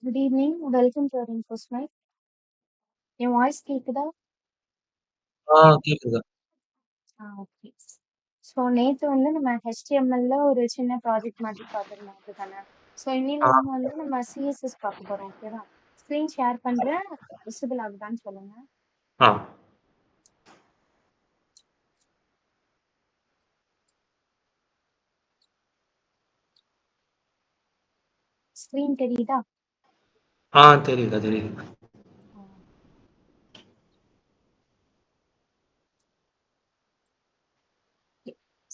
Good evening. Welcome to our InfoSmart. N voice கேக்குதா? கேக்குது. Okay. So நேத்து வந்து நம்ம HTML-ல ஒரு சின்ன ப்ராஜெக்ட் மாதிரி பார்த்திருந்தோம் அப்படிதானே? ஸோ ஆ, இன்னிலிருந்து வந்து நம்ம CSS பார்க்க போறோம். ஓகேவா? ஸ்க்ரீன் ஷேர் பண்றேன். விசிபிள் ஆகுதான்னு சொல்லுங்க. ஆ. ஸ்க்ரீன் தெரியுதா? தெரியுது, தெரியுது.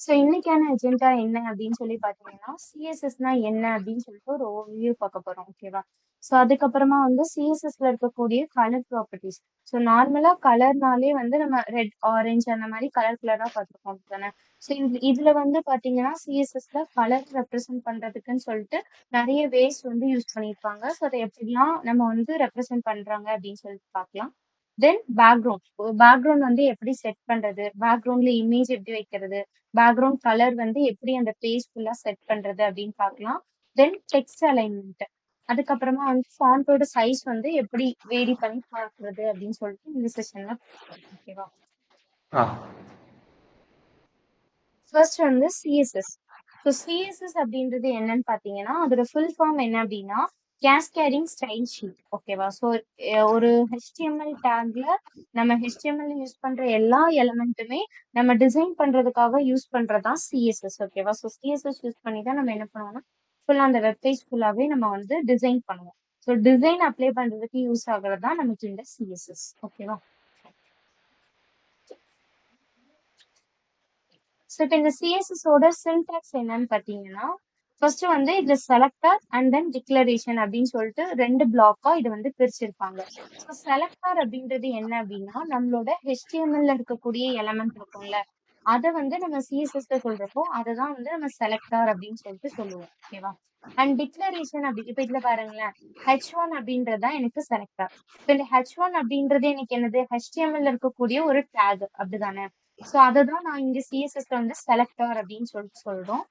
ஸோ இன்னைக்கான அஜெண்டா என்ன அப்படின்னு சொல்லி பார்த்தீங்கன்னா, சிஎஸ்எஸ்னா என்ன அப்படின்னு சொல்லிட்டு ஒரு ஓவர்வியூ பார்க்க போறோம். ஓகேவா? ஸோ அதுக்கப்புறமா வந்து சிஎஸ்எஸ்ல இருக்கக்கூடிய கலர் ப்ராப்பர்ட்டிஸ். ஸோ நார்மலா கலர்னாலே வந்து நம்ம ரெட், ஆரஞ்சு அந்த மாதிரி கலரா பார்த்துருக்கோம் தானே? ஸோ இதுல வந்து பாத்தீங்கன்னா சிஎஸ்எஸ்ல கலர் ரெப்ரசென்ட் பண்றதுக்குன்னு சொல்லிட்டு நிறைய வேஸ் வந்து யூஸ் பண்ணியிருப்பாங்க. ஸோ அதை எப்படிலாம் நம்ம வந்து ரெப்ரசென்ட் பண்றாங்க அப்படின்னு சொல்லிட்டு பார்க்கலாம். தென் பேக்ரவுண்ட் வந்து எப்படி செட் பண்றது, பேக்ரவுண்ட்ல இமேஜ் எப்படி வைக்கிறது, பேக்ரவுண்ட் கலர் வந்து எப்படி அந்த பேஜ் ஃபுல்லா செட் பண்றது அப்படின்னு பார்க்கலாம். தென் டெக்ஸ்ட் அலைன்மெண்ட், அதுக்கப்புறமா வந்து ஃபாண்டோட சைஸ் வந்து எப்படி வேரி பண்ணி பார்க்கறது அப்படின்னு சொல்லிட்டு இந்த செஷன்ல ஓகேவா. ஆ. ஃபர்ஸ்ட் வந்து சிஎஸ்எஸ். ஸோ சிஎஸ்எஸ் அப்படின்றது என்னன்னு பார்த்தீங்கன்னா அதோட ஃபுல் ஃபார்ம் என்ன அப்படின்னா கேஸ்கேடிங் ஸ்டைல் ஷீட். ஓகேவா. ஸோ ஒரு HTML டேக்ல நம்ம HTML யூஸ் பண்ற எல்லா எலமெண்ட்டுமே நம்ம டிசைன் பண்றதுக்காக யூஸ் பண்றதுதான் சிஎஸ்எஸ். ஓகேவா. ஸோ சிஎஸ்எஸ் யூஸ் பண்ணி தான் நம்ம என்ன பண்ணுவோம்னா ஃபுல்லா அந்த வெப்பேஜ் ஃபுல்லாவே நம்ம வந்து டிசைன் பண்ணுவோம். ஸோ டிசைன் அப்ளை பண்றதுக்கு யூஸ் ஆகுறது தான் நமக்கு இந்த சிஎஸ்எஸ். ஓகேவா. ஸோ இப்போ இந்த சிஎஸ்எஸோட சின்டாக்ஸ் என்னன்னு பார்த்தீங்கன்னா ஃபர்ஸ்ட் வந்து இதுல செலக்டர் அண்ட் தென் டிக்ளரேஷன் அப்படின்னு சொல்லிட்டு ரெண்டு பிளாக்கா இது வந்து பிரிச்சிருப்பாங்க. ஸோ செலக்டர் அப்படின்றது என்ன அப்படின்னா நம்மளோட HTML-ல இருக்கக்கூடிய எலமெண்ட் இருக்கும்ல அதை வந்து நம்ம சிஎஸ்எஸ்ல சொல்றப்போ அதை தான் வந்து நம்ம செலக்டர் அப்படின்னு சொல்லிட்டு சொல்லுவோம். ஓகேவா. அண்ட் டிக்ளரேஷன் அப்படி இப்ப இதுல பாருங்களேன், H1 அப்படின்றது தான் எனக்கு செலக்டர். இப்போ இந்த H1 அப்படின்றது எனக்கு என்னது HTML-ல இருக்கக்கூடிய ஒரு டேக் அப்படிதானே. ஸோ அதை தான் நான் இங்க சிஎஸ்எஸ்ல வந்து செலக்டர் அப்படின்னு சொல்லிட்டு சொல்றோம்.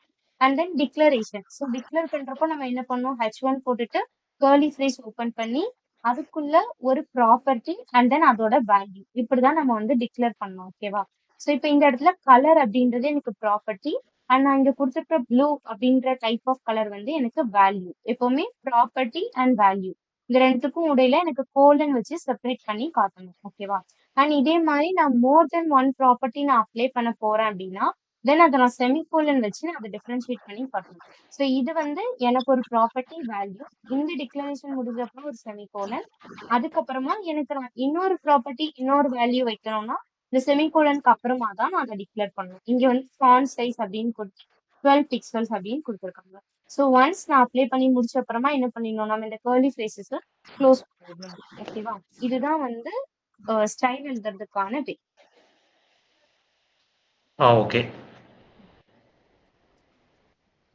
And then declaration. So declare பண்றப்போ நம்ம என்ன பண்ணோம், H1 போட்டுட்டு கர்லி ஃப்ரேஸ் ஓபன் பண்ணி அதுக்குள்ள ஒரு ப்ராப்பர்ட்டி அண்ட் தென் அதோட வேல்யூ இப்படிதான் நம்ம வந்து டிக்ளேர் பண்ணோம். ஓகேவா. ஸோ இப்போ இந்த இடத்துல கலர் அப்படின்றது எனக்கு ப்ராப்பர்ட்டி அண்ட் நான் இங்க கொடுத்துருக்க ப்ளூ அப்படின்ற டைப் ஆஃப் கலர் வந்து எனக்கு வேல்யூ. எப்பவுமே ப்ராப்பர்ட்டி அண்ட் வேல்யூ இந்த ரெண்டுத்துக்கும் இடையில எனக்கு கோலன் வச்சு செப்பரேட் பண்ணி காட்டணும். ஓகேவா. அண்ட் இதே மாதிரி நான் மோர் தென் ஒன் ப்ராப்பர்ட்டி நான் அப்ளை பண்ண போறேன் அப்படின்னா தென் அதை நான் செமிகோலன் வச்சு நான் அதை டிஃபரன்ஷியேட் பண்ணி காட்டணும். ஸோ இது வந்து எனக்கு ஒரு ப்ராப்பர்ட்டி வேல்யூ, இந்த டிக்ளரேஷன் முடிஞ்சப்போ ஒரு செமிகோலன், அதுக்கப்புறமா எனக்கு நான் இன்னொரு ப்ராப்பர்ட்டி இன்னொரு வேல்யூ வைக்கணும்னா இந்த செமிகோலனுக்கு அப்புறமா தான் நான் அதை டிக்ளேர் பண்ணணும். இங்க வந்து ஃபாண்ட் சைஸ் அப்படின்னு கொடுத்து 12 பிக்சல்ஸ் அப்படின்னு கொடுத்துருக்காங்க. ஸோ ஒன்ஸ் நான் அப்ளை பண்ணி முடிச்ச அப்புறமா என்ன பண்ணிடணும், நம்ம இந்த கர்லி ஃபேஸஸ் க்ளோஸ் பண்ணிடணும். ஓகேவா. இதுதான் வந்து ஸ்டைல் எழுதுறதுக்கான வே. ஓகே.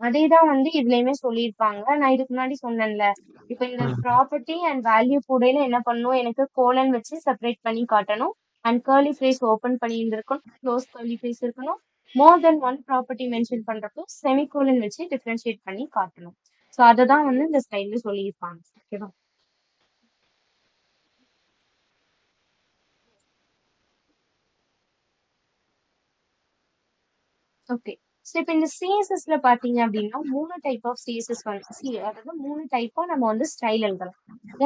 அதேதான் வந்து இதுலயுமே சொல்லியிருப்பாங்க. நான் இதுக்கு முன்னாடி சொன்னேன்ல, இப்ப இந்த ப்ராப்பர்ட்டி அண்ட் வேல்யூ கூடையில என்ன பண்ணணும், எனக்கு கோலன் வச்சு செப்பரேட் பண்ணி காட்டணும் அண்ட் கர்லி ஃப்ரேஸ் ஓபன் பண்ணி இருந்திருக்கணும், க்ளோஸ் கர்லி ஃப்ரேஸ் இருக்கணும். மோர் தென் ஒன் ப்ராப்பர்ட்டி மென்ஷன் பண்றப்போ செமிகோலன் வச்சு டிஃபரன்ஷியேட் பண்ணி காட்டணும். ஸோ அதை தான் வந்து இந்த ஸ்டைல்ல சொல்லியிருப்பாங்க. ஓகேவா. ஓகே. ஸோ இப்போ இந்த சிஎஸ்எஸ்ல பாத்தீங்க அப்படின்னா 3 டைப் ஆஃப் சிஎஸ்எஸ் வந்து அதாவது 3 டைப்பா நம்ம வந்து ஸ்டைல் எழுதலாம்.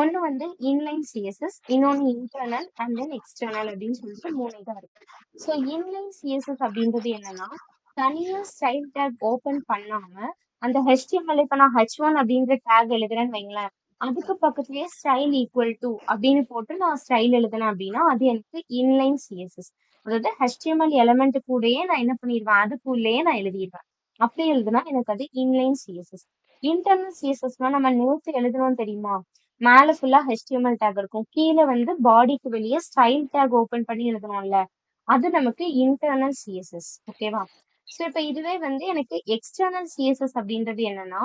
ஒன்னு வந்து இன்லைன் சிஎஸ்எஸ், இன்னொன்னு இன்டர்னல் அண்ட் தென் எக்ஸ்டர்னல் அப்படின்னு சொல்லிட்டு 3 இதா இருக்கு. ஸோ இன்லைன் சிஎஸ்எஸ் அப்படின்றது என்னன்னா தனியா ஸ்டைல் டேக் ஓபன் பண்ணாம அந்த HTML இப்ப நான் H1 அப்படின்ற டேக் எழுதுறேன்னு வைங்களேன், அதுக்கு பக்கத்துலயே ஸ்டைல் ஈக்குவல் டு அப்படின்னு போட்டு நான் ஸ்டைல் எழுதுனேன் அப்படின்னா அது எனக்கு இன்லைன் சிஎஸ்எஸ். அதாவது HTML எலமெண்ட் கூடயே நான் என்ன பண்ணிடுவேன், அதுக்குள்ளேயே நான் எழுதிடுவேன். அப்படி எழுதுனா எனக்கு அது இன்லைன் சிஎஸ்எஸ். இன்டர்னல் சிஎஸ்எஸ்னா நம்ம நேத்து எழுதணும் தெரியுமா, மேல ஃபுல்லா HTML டேக் இருக்கும், கீழே வந்து பாடிக்கு வெளியே ஸ்டைல் டேக் ஓபன் பண்ணி எழுதணும்ல, அது நமக்கு இன்டர்னல் சிஎஸ்எஸ். ஓகேவா. ஸோ இப்போ இதுவே வந்து எனக்கு எக்ஸ்டர்னல் சிஎஸ்எஸ் அப்படின்றது என்னன்னா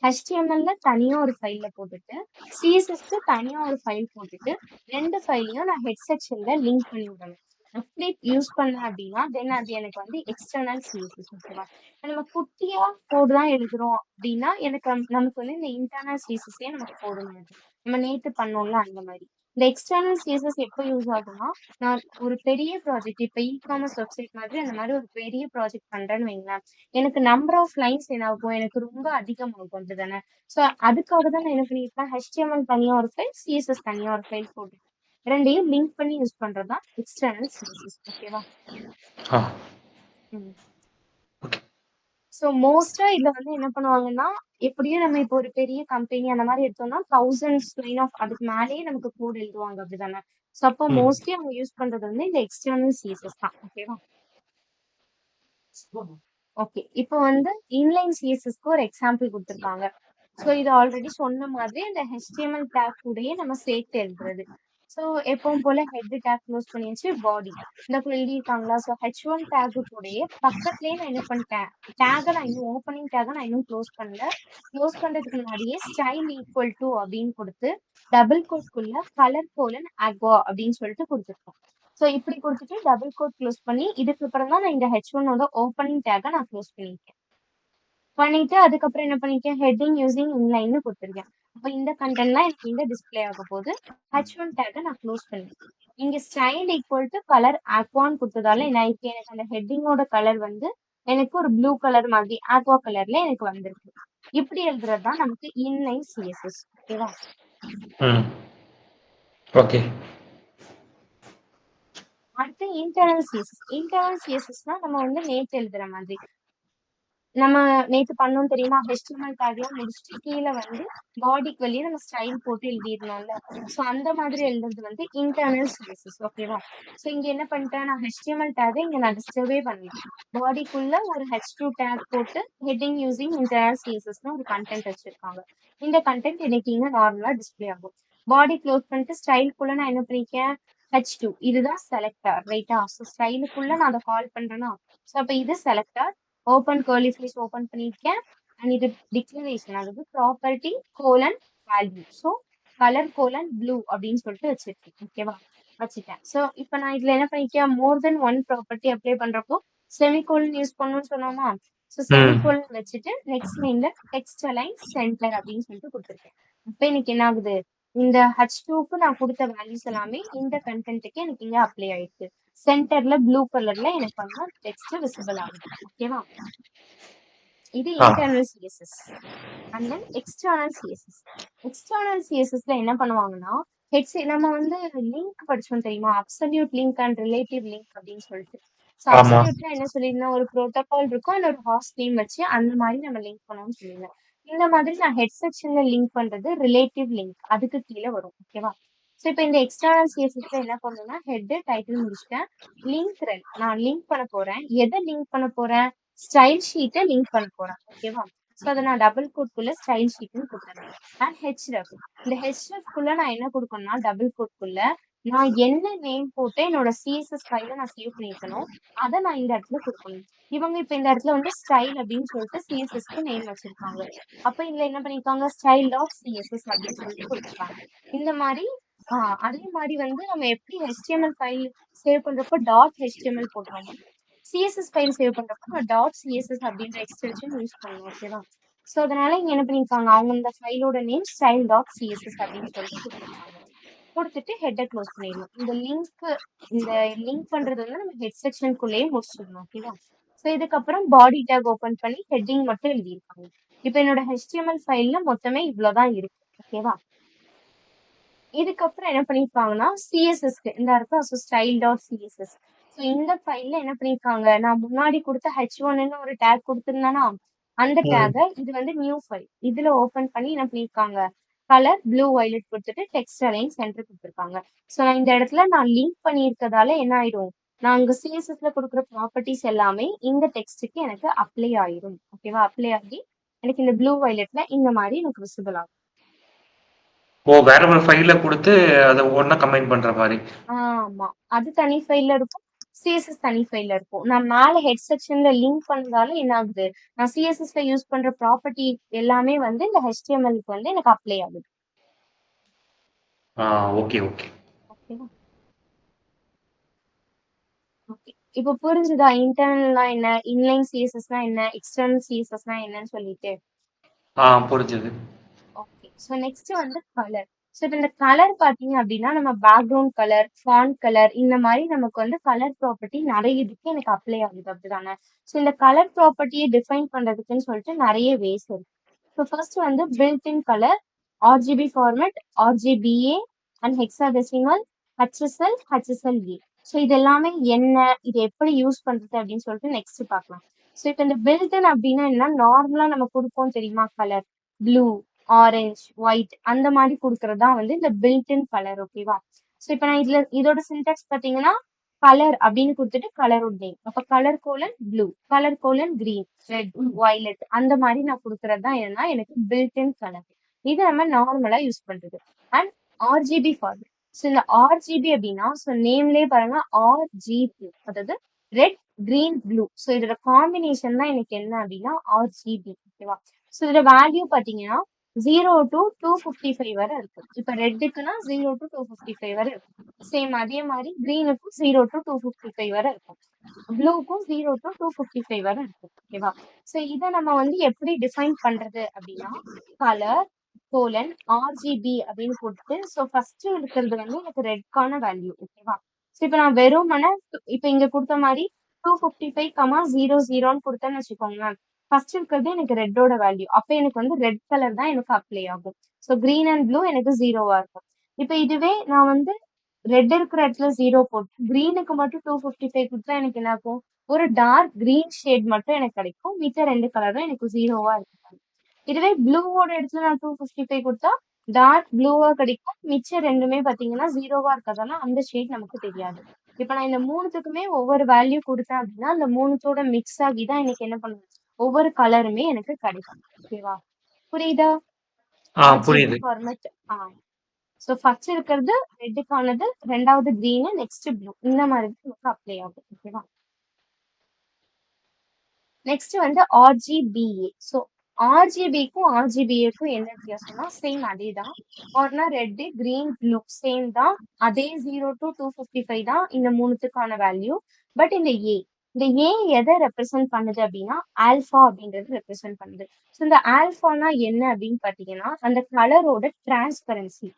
HTML-ல தனியா ஒரு ஃபைல்ல போட்டுட்டு சிஎஸ்எஸ்க்கு தனியா ஒரு ஃபைல் போட்டுட்டு ரெண்டு ஃபைலையும் நான் ஹெட் செக்ஷன்ல லிங்க் பண்ணி விடணும். அப்படி யூஸ் பண்ணேன் அப்படின்னா தென் அது எனக்கு வந்து எக்ஸ்டர்னல் சிஎஸ்எஸ். ஓகேவா. நம்ம குட்டியா கோடு தான் எழுதுறோம் அப்படின்னா எனக்கு நமக்கு வந்து இந்த இன்டர்னல் சிஎஸ்எஸ்ஸே நமக்கு போதுமானது. நம்ம நேத்து பண்ணோம்ல அந்த மாதிரி. இந்த எக்ஸ்டர்னல் சிஎஸ்எஸ் எப்போ யூஸ் ஆகும்னா, நான் ஒரு பெரிய ப்ராஜெக்ட் இப்ப இ-காமர்ஸ் வெப்சைட் மாதிரி அந்த மாதிரி ஒரு பெரிய ப்ராஜெக்ட் பண்றேன்னு வைங்களேன். எனக்கு நம்பர் ஆஃப் லைன்ஸ் என்ன ஆகும்? எனக்கு ரொம்ப அதிகமாகும் அப்படிதானே? ஸோ அதுக்காக தான் நான் என்ன பண்ணியிருப்பேன், HTML தனியா ஒரு ஃபைல், சிஎஸ்எஸ் தனியா ஒரு ஃபைல் போட்டு 2யும் லிங்க் பண்ணி யூஸ் பண்றது தான் எக்ஸ்டர்னல் சிஎஸ்எஸ். ஓகேவா? ஆ ம். ஓகே. ஸோ மோஸ்டா இதுல வந்து என்ன பண்ணுவாங்கன்னா, எப்படியும் நம்ம இப்போ ஒரு பெரிய கம்பெனி அந்த மாதிரி எடுத்தோம்னா, தௌசண்ட்ஸ் லைன் ஆஃப் அதுக்கு மேலேயே நமக்கு கோட் எழுதுவாங்க அப்படிதானே? ஸோ அப்போ ம் மோஸ்ட்லி அவங்க யூஸ் பண்றது வந்து இந்த எக்ஸ்டர்னல் சிஎஸ்எஸ் தான். ஓகேவா? ஓகே. இப்போ வந்து இன்லைன் சிஎஸ்எஸ்க்கு ஒரு எக்ஸாம்பிள் குடுத்திருக்காங்க. ஸோ இது ஆல்ரெடி சொன்ன மாதிரி அந்த HTML டேக் கூடயே நம்ம சேர்த்து எழுதுறது. ஸோ எப்பவும் போல ஹெட் டேக் க்ளோஸ் பண்ணியாச்சு. பாடி இந்த இடத்துல எழுதியிருக்காங்களா? ஸோ H1 டேக் கூடயே பக்கத்துலயே நான் என்ன பண்ணிட்டேன், டேக நான் இன்னும் ஓப்பனிங் டேக நான் இன்னும் க்ளோஸ் பண்ணல. க்ளோஸ் பண்றதுக்கு முன்னாடியே ஸ்டைல் ஈக்குவல் டூ அப்படின்னு கொடுத்து டபுள் கோட்குள்ள கலர் கோலன் அக்வா அப்படின்னு சொல்லிட்டு கொடுத்துருக்கோம். ஸோ இப்படி கொடுத்துட்டு டபுள் கோட் க்ளோஸ் பண்ணி இதுக்கு அப்புறம் தான் நான் இந்த H1ஓட ஓப்பனிங் டேக நான் க்ளோஸ் பண்ணிருக்கேன். பண்ணிட்டு அதுக்கப்புறம் என்ன பண்ணிருக்கேன், ஹெட்டிங் யூசிங் இன்லைன்னு கொடுத்துருக்கேன். அப்ப இந்த கண்டென்ட்லாம் எனக்கு இங்க டிஸ்ப்ளே ஆக போகுது. H1 டேக நான் க்ளோஸ் பண்ணிருக்கேன். இங்க ஸ்டைல் ஈக்குவல் டு கலர் ஆக்வான்னு கொடுத்ததால என்ன ஆயிருக்கு, எனக்கு அந்த ஹெட்டிங்கோட கலர் வந்து எனக்கு ஒரு ப்ளூ கலர் மாதிரி ஆக்வா கலர்ல எனக்கு வந்திருக்கு. இப்படி எழுதுறது தான் நமக்கு இன்லைன் சிஎஸ்எஸ். ஓகேவா? ம் ஓகே. அடுத்து இன்டர்னல் சிஎஸ்எஸ். இன்டர்னல் சிஎஸ்எஸ்னா நம்ம வந்து நேத்து எழுதுற மாதிரி. நம்ம நேத்து பண்ணோம் தெரியுமா? HTML டேக்லாம் முடிச்சுட்டு கீழ வந்து பாடிக்கு வெளிய நம்ம ஸ்டைல் போட்டு எழுதிருந்தோம்ல. ஸோ அந்த மாதிரி எழுதுறது வந்து இன்டர்னல் சிஎஸ்எஸ். ஓகேவா? ஸோ இங்க என்ன பண்ணிட்டேன், நான் HTML டேக இங்க நான் டிஸ்டர்பே பண்ணல. பாடிக்குள்ள ஒரு H2 டேக் போட்டு ஹெட்டிங் யூசிங் இன்டர்னல் சிஎஸ்எஸ்னு ஒரு கண்டென்ட் வச்சிருக்காங்க. இந்த கண்டென்ட் எனக்கு இங்க நார்மலா டிஸ்ப்ளே ஆகும். பாடி க்ளோஸ் பண்ணிட்டு ஸ்டைலுக்குள்ள நான் என்ன பண்ணிருக்கேன், H2 இதுதான் செலக்டர் ரைட்டா? ஸோ ஸ்டைலுக்குள்ள நான் அதை கால் பண்றேன்னா, ஸோ அப்ப இது selector open curly freeze open பண்ணியிருக்கேன். அண்ட் இது டிக்ளரேஷன், அதாவது property colon value. So colour colon blue அப்படின்னு சொல்லிட்டு வச்சிருக்கேன். ஓகேவா? வச்சுட்டேன். ஸோ இப்போ நான் இதுல என்ன பண்ணிருக்கேன், மோர் தென் ஒன் ப்ராப்பர்ட்டி அப்ளை பண்றப்போ செமிகோலன் யூஸ் பண்ணணும்னு சொன்னோமா? ஸோ ம் செமிகோலன் வச்சுட்டு நெக்ஸ்ட் லைன்ல டெக்ஸ்ட் அலைன் சென்டர் அப்படின்னு சொல்லிட்டு கொடுத்துருக்கேன். இப்போ எனக்கு என்ன ஆகுது, இந்த H2க்கு நான் கொடுத்த வேல்யூஸ் எல்லாமே இந்த கண்டென்ட்டுக்கு எனக்கு இங்க அப்ளை ஆயிருக்கு. சென்டர்ல ப்ளூ கலர்ல எனக்கு வந்து டெக்ஸ்ட் விசிபிள் ஆகுது. ஓகேவா? இது ஆ internal CSS. And then external CSS. External சிஎஸ்எஸ்ல என்ன பண்ணுவாங்கன்னா, நம்ம வந்து லிங்க் படிச்சோம் தெரியுமா? Absolute link and relative link அப்படின்னு சொல்லிட்டு. ஸோ ஆமா. அப்சல்யூட்னா என்ன சொல்லியிருந்தேன், ஒரு ப்ரோட்டோகால் இருக்கும், அதுல ஒரு ஹாஸ்ட் நேம் வச்சு அந்த மாதிரி நம்ம லிங்க் பண்ணணும்னு சொல்லியிருந்தேன். இந்த மாதிரி நான் ஹெட் செக்ஷன்ல லிங்க் பண்றது ரிலேட்டிவ் லிங்க், அதுக்கு கீழே வரும். ஓகேவா? ஸோ இப்போ இந்த எக்ஸ்டர்னல் சிஎஸ்எஸ்ல என்ன பண்ணணும்னா, ஹெட் டைட்டில் முடிச்சிட்டேன். லிங்க் ரெல் நான் லிங்க் பண்ண போறேன். எதை லிங்க் பண்ண போறேன், ஸ்டைல் ஷீட்டை லிங்க் பண்ண போறேன். ஓகேவா? ஸோ அதை நான் டபுள் கோட்குள்ள ஸ்டைல் ஷீட்னு கொடுத்துறேன். அண்ட் ஹெச்ரெஃப், இந்த ஹெச்ரெஃப்குள்ள நான் என்ன கொடுக்கணும்னா, டபுள் கோட்குள்ள நான் என்ன நேம் போட்டு என்னோட சிஎஸ்எஸ் ஃபைல நான் சேவ் பண்ணிருக்கணும், அதை நான் இந்த இடத்துல கொடுக்கணும். இவங்க இப்ப இந்த இடத்துல வந்து ஸ்டைல் அப்படின்னு சொல்லிட்டு சிஎஸ்எஸ்க்கு நேம் வச்சிருக்காங்க. அப்ப இதுல என்ன பண்ணிருக்காங்க, ஸ்டைல் டாட் சிஎஸ்எஸ் அப்படின்னு சொல்லிட்டு கொடுத்துருக்காங்க. இந்த மாதிரி அதே மாதிரி வந்து நம்ம எப்படி HTML ஃபைல் சேவ் பண்றப்போ டாட் HTML போடுறோமோ, சிஎஸ்எஸ் ஃபைல் சேவ் பண்றப்போ நம்ம டாட் சிஎஸ்எஸ் அப்படின்ற எக்ஸ்டென்ஷன் யூஸ் பண்ணணும். ஓகேவா? ஸோ அதனால இங்க என்ன பண்ணிருக்காங்க, அவங்க இந்த ஃபைலோட நேம் ஸ்டைல் டாட் சிஎஸ்எஸ் அப்படின்னு சொல்லிட்டு கொடுத்துருக்காங்க. கொடுத்துட்டு ஹெட்டை க்ளோஸ் பண்ணிடணும். இந்த லிங்க் பண்றது வந்து நம்ம ஹெட் செக்ஷனுக்குள்ளேயே முடிச்சிடணும். ஓகேவா? ஸோ இதுக்கப்புறம் பாடி டேக் ஓபன் பண்ணி ஹெட்டிங் மட்டும் எழுதியிருக்காங்க. இப்போ என்னோட HTML ஃபைல்ல மொத்தமே இவ்வளவுதான் இருக்கு. ஓகேவா? இதுக்கப்புறம் என்ன பண்ணிருப்பாங்கன்னா, சிஎஸ்எஸ்க்கு இந்த இடத்துல ஸ்டைல் டாட் சிஎஸ்எஸ். ஸோ இந்த ஃபைல்ல என்ன பண்ணிருக்காங்க, நான் முன்னாடி கொடுத்த H1ன்னு ஒரு டேக் கொடுத்திருந்தேன்னா, அந்த ம் டேக இது வந்து நியூ ஃபைல் இதுல ஓபன் பண்ணி என்ன பண்ணிருக்காங்க, கலர் ப்ளூ வயலட் கொடுத்துட்டு டெக்ஸ்ட் அலைன் சென்டர் கொடுத்துருக்காங்க. ஸோ நான் இந்த இடத்துல நான் லிங்க் பண்ணியிருக்கதால என்ன ஆயிடும், நான் இங்க சிஎஸ்எஸ்ல கொடுக்குற ப்ராப்பர்ட்டிஸ் எல்லாமே இந்த டெக்ஸ்ட்டுக்கு எனக்கு அப்ளை ஆயிரும். ஓகேவா? அப்ளை ஆகி எனக்கு இந்த ப்ளூ வயலட்ல இந்த மாதிரி எனக்கு விசிபிள் ஆகும். ஓ, வேற ஒரு ஃபைல கொடுத்து அதை ஒண்ணா கம்பைன் பண்ற மாதிரி. ஆமா, அது தனி ஃபைல்ல இருக்கும், சிஎஸ்எஸ் தனி ஃபைல்ல இருக்கும். நான் மேல ஹெட் செக்ஷன்ல லிங்க் பண்ணதால என்ன ஆகுது, நான் சிஎஸ்எஸ்ல யூஸ் பண்ற ப்ராப்பர்ட்டி எல்லாமே வந்து இந்த HTMLக்கு வந்து எனக்கு அப்ளை ஆகுது. Okay okay. ஓகேவா? ஓகே, இப்போ புரிஞ்சுதா இன்டர்னல்னா என்ன, இன்லைன் சிஎஸ்எஸ்னா என்ன, எக்ஸ்டர்னல் சிஎஸ்எஸ்னா என்னன்னு சொல்லிட்டு? புரிஞ்சுது. ஓகே, ஸோ நெக்ஸ்ட் வந்து கலர். ஸோ இப்ப இந்த கலர் பாத்தீங்க அப்படின்னா நம்ம பேக்ரவுண்ட் கலர், ஃபாண்ட் கலர் இந்த மாதிரி நமக்கு வந்து கலர் ப்ராப்பர்ட்டி நிறைய இதுக்கு எனக்கு அப்ளை ஆகுது அப்படிதானே. ஸோ இந்த கலர் ப்ராப்பர்ட்டியை டிஃபைன் பண்றதுக்குன்னு சொல்லிட்டு நிறைய வேஸ் இருக்கு. ஸோ ஃபர்ஸ்ட் வந்து built in colour, RGB format, RGBA and hexadecimal, HSL, HSLA. So இது எல்லாமே என்ன, இது எப்படி யூஸ் பண்றது அப்படின்னு சொல்லிட்டு நெக்ஸ்ட் பார்க்கலாம். ஸோ இப்போ இந்த பில்டின் அப்படின்னா என்ன, நார்மலா நம்ம கொடுப்போம் தெரியுமா கலர், ப்ளூ, ஆரஞ்சு, ஒயிட் அந்த மாதிரி கொடுக்கறது தான் வந்து இந்த பில்டின் கலர். ஓகேவா. ஸோ இப்போ நான் இதோட சின்டாக்ஸ் பார்த்தீங்கன்னா கலர் அப்படின்னு கொடுத்துட்டு கலரோட நேம், அப்ப colour colon blue, colour colon green, red, violet அந்த மாதிரி நான் கொடுக்கறது தான் என்னன்னா எனக்கு பில்டின் கலர். இது நம்ம நார்மலா யூஸ் பண்றது. And RGB format. ஸோ இந்த RGB அப்படின்னா ஸோ நேம்லயே பாருங்க RGB, அதாவது ரெட், கிரீன், ப்ளூ. ஸோ இதோட காம்பினேஷன் தான் எனக்கு என்ன அப்படின்னா RGB. ஓகேவா. ஸோ இதோட வேல்யூ பாத்தீங்கன்னா 0 to 255 வரை இருக்கு. இப்ப ரெட்டுக்குன்னா 0 to 255 வரை இருக்கும். சேம் அதே மாதிரி கிரீனுக்கும் 0 to 255 வரை இருக்கும். ப்ளூக்கும் 0 to 255 வரை இருக்கும். ஓகேவா. ஸோ இதை நம்ம வந்து எப்படி டிஃபைன் பண்றது அப்படின்னா கலர் கோலன் RGB அப்படின்னு போட்டுட்டு ஸோ ஃபர்ஸ்ட் இருக்கிறது வந்து எனக்கு ரெட்கான வேல்யூ. ஓகேவா. ஸோ இப்போ நான் வெறுமனே இப்போ இங்க கொடுத்த மாதிரி 255,00 கொடுத்தேன்னு வச்சுக்கோங்க. ஃபர்ஸ்ட் இருக்கிறது எனக்கு ரெட்டோட வேல்யூ. அப்ப எனக்கு வந்து ரெட் கலர் தான் எனக்கு அப்ளை ஆகும். ஸோ கிரீன் அண்ட் ப்ளூ எனக்கு 0வா இருக்கும். இப்போ இதுவே நான் வந்து ரெட் இருக்கிற இடத்துல 0 போட்டு கிரீனுக்கு மட்டும் 255 கொடுத்தா எனக்கு என்ன ஆகும், ஒரு டார்க் கிரீன் ஷேட் மட்டும் எனக்கு கிடைக்கும். மிச்ச ரெண்டு கலரும் எனக்கு 0வா இருக்கும். இதுவே ப்ளூவோட இடத்துல நான் 255 கொடுத்தா டார்க் ப்ளூவா கிடைக்கும். மிச்சம் ரெண்டுமே பாத்தீங்கன்னா 0வா இருக்கிறதால அந்த ஷேட் நமக்கு தெரியாது. இப்ப நான் இந்த மூணுத்துக்குமே ஒவ்வொரு வேல்யூ கொடுத்தேன் அப்படின்னா அந்த மூணுத்தோட மிக்ஸ் ஆகி தான் எனக்கு என்ன பண்ணுது, ஒவ்வொரு கலருமே எனக்கு கிடைக்கும். ஓகேவா. புரியுதா. RGB புரியுது. ஃபார்மேட். ஸோ ஃபர்ஸ்ட் இருக்கிறது ரெட்டுக்கானது, ரெண்டாவது கிரீனு, நெக்ஸ்ட் ப்ளூ. இந்த மாதிரி நமக்கு அப்ளை ஆகும். ஓகேவா. நெக்ஸ்ட் வந்து RGBA. ஸோ RGBக்கும் RGBAக்கும் என்ன வித்தியாசம்னா சேம் அதே தான். ஆர்னா ரெட், கிரீன், ப்ளூ சேம் தான். அதே 0 to 255 தான் இந்த மூணுத்துக்கான வேல்யூ. பட் இந்த ஏ எதை ரெப்ரசென்ட் பண்ணுது அப்படின்னா ஆல்பா அப்படின்றது ரெப்ரசென்ட் பண்ணுது. ஸோ இந்த ஆல்பானா என்ன அப்படின்னு பாத்தீங்கன்னா அந்த கலரோட டிரான்ஸ்பரன்சி,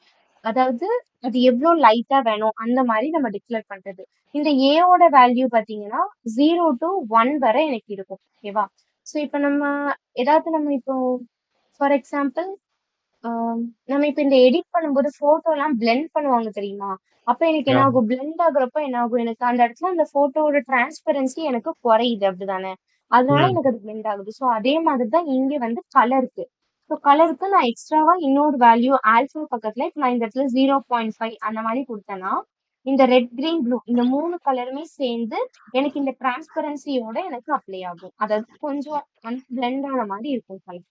அதாவது அது எவ்வளவு லைட்டா வேணும் அந்த மாதிரி நம்ம டிக்ளேர் பண்றது. இந்த ஏவோட வேல்யூ பாத்தீங்கன்னா 0 to 1 வரை எனக்கு இருக்கும். ஓகேவா. ஸோ இப்போ நம்ம இப்போ ஃபார் எக்ஸாம்பிள் நம்ம இப்ப இந்த எடிட் பண்ணும்போது போட்டோ எல்லாம் பிளெண்ட் பண்ணுவாங்க தெரியுமா. அப்ப எனக்கு என்ன ஆகும், பிளெண்ட் ஆகுறப்ப என்ன ஆகும், எனக்கு அந்த இடத்துல அந்த போட்டோவோட டிரான்ஸ்பரன்சி எனக்கு குறையுது அப்படிதானே. அதனால எனக்கு அது பிளெண்ட் ஆகுது. ஸோ அதே மாதிரிதான் இங்க வந்து கலருக்கு. ஸோ கலருக்கு நான் எக்ஸ்ட்ராவா இன்னொரு வேல்யூ ஆல்பா பக்கத்துல இப்ப நான் இந்த இடத்துல 0.5 அந்த மாதிரி கொடுத்தேன்னா இந்த ரெட், கிரீன், ப்ளூ இந்த மூணு கலருமே சேர்ந்து எனக்கு இந்த டிரான்ஸ்பரன்சியோட எனக்கு அப்ளை ஆகும். அதாவது கொஞ்சம் வந்து பிளெண்ட் ஆன மாதிரி இருக்கும் கலர்.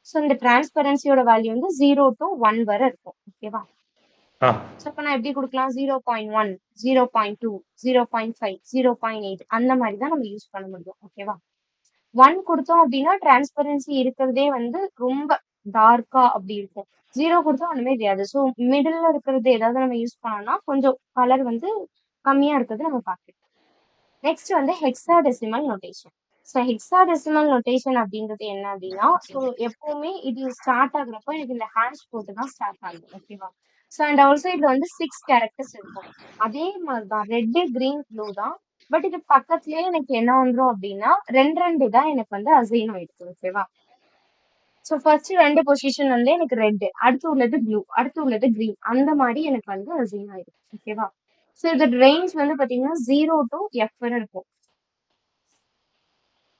ஸோ இந்த டிரான்ஸ்பரன்சியோட வேல்யூ வந்து 0 to 1 வரை இருக்கும். ஓகேவா. ஸோ இப்போ நான் எப்படி கொடுக்கலாம், 0.1, 0.2, 0.5, 0.8 அந்த மாதிரி தான் நம்ம யூஸ் பண்ண முடியும். ஓகேவா. 1 கொடுத்தோம் அப்படின்னா டிரான்ஸ்பரன்சி இருக்கிறதே வந்து ரொம்ப டார்க்கா அப்படி இருக்கும். 0 கொடுத்தா ஒண்ணுமே தெரியாது. ஸோ மிடில் இருக்கிறது ஏதாவது நம்ம யூஸ் பண்ணோம்னா கொஞ்சம் கலர் வந்து கம்மியா இருக்கிறது நம்ம பார்க்கலாம். நெக்ஸ்ட் வந்து hexadecimal notation. So hexadecimal notation அப்படின்றது என்ன அப்படின்னா ஸோ எப்பவுமே இது ஸ்டார்ட் ஆகுறப்போ எனக்கு இந்த ஹேஷ் போட்டு தான் ஸ்டார்ட் ஆகும். ஓகேவா. ஸோ அண்ட் ஆல்சோ இதுல வந்து 6 கேரக்டர்ஸ் இருக்கும். அதே மாதிரிதான் ரெட், கிரீன், ப்ளூ தான். பட் இது பக்கத்துலயே எனக்கு என்ன வந்துடும் அப்படின்னா ரெண்டு தான் எனக்கு வந்து அசைன் ஆயிடுச்சு. ஓகேவா. ஸோ ஃபர்ஸ்ட் 2 பொசிஷன் வந்து எனக்கு ரெட், அடுத்து உள்ளது ப்ளூ, அடுத்து உள்ளது கிரீன் அந்த மாதிரி எனக்கு வந்து அசைன் ஆயிடுச்சு. ஓகேவா. ஸோ இதோட ரேஞ்ச் வந்து பாத்தீங்கன்னா 0 to F வரை இருக்கும்.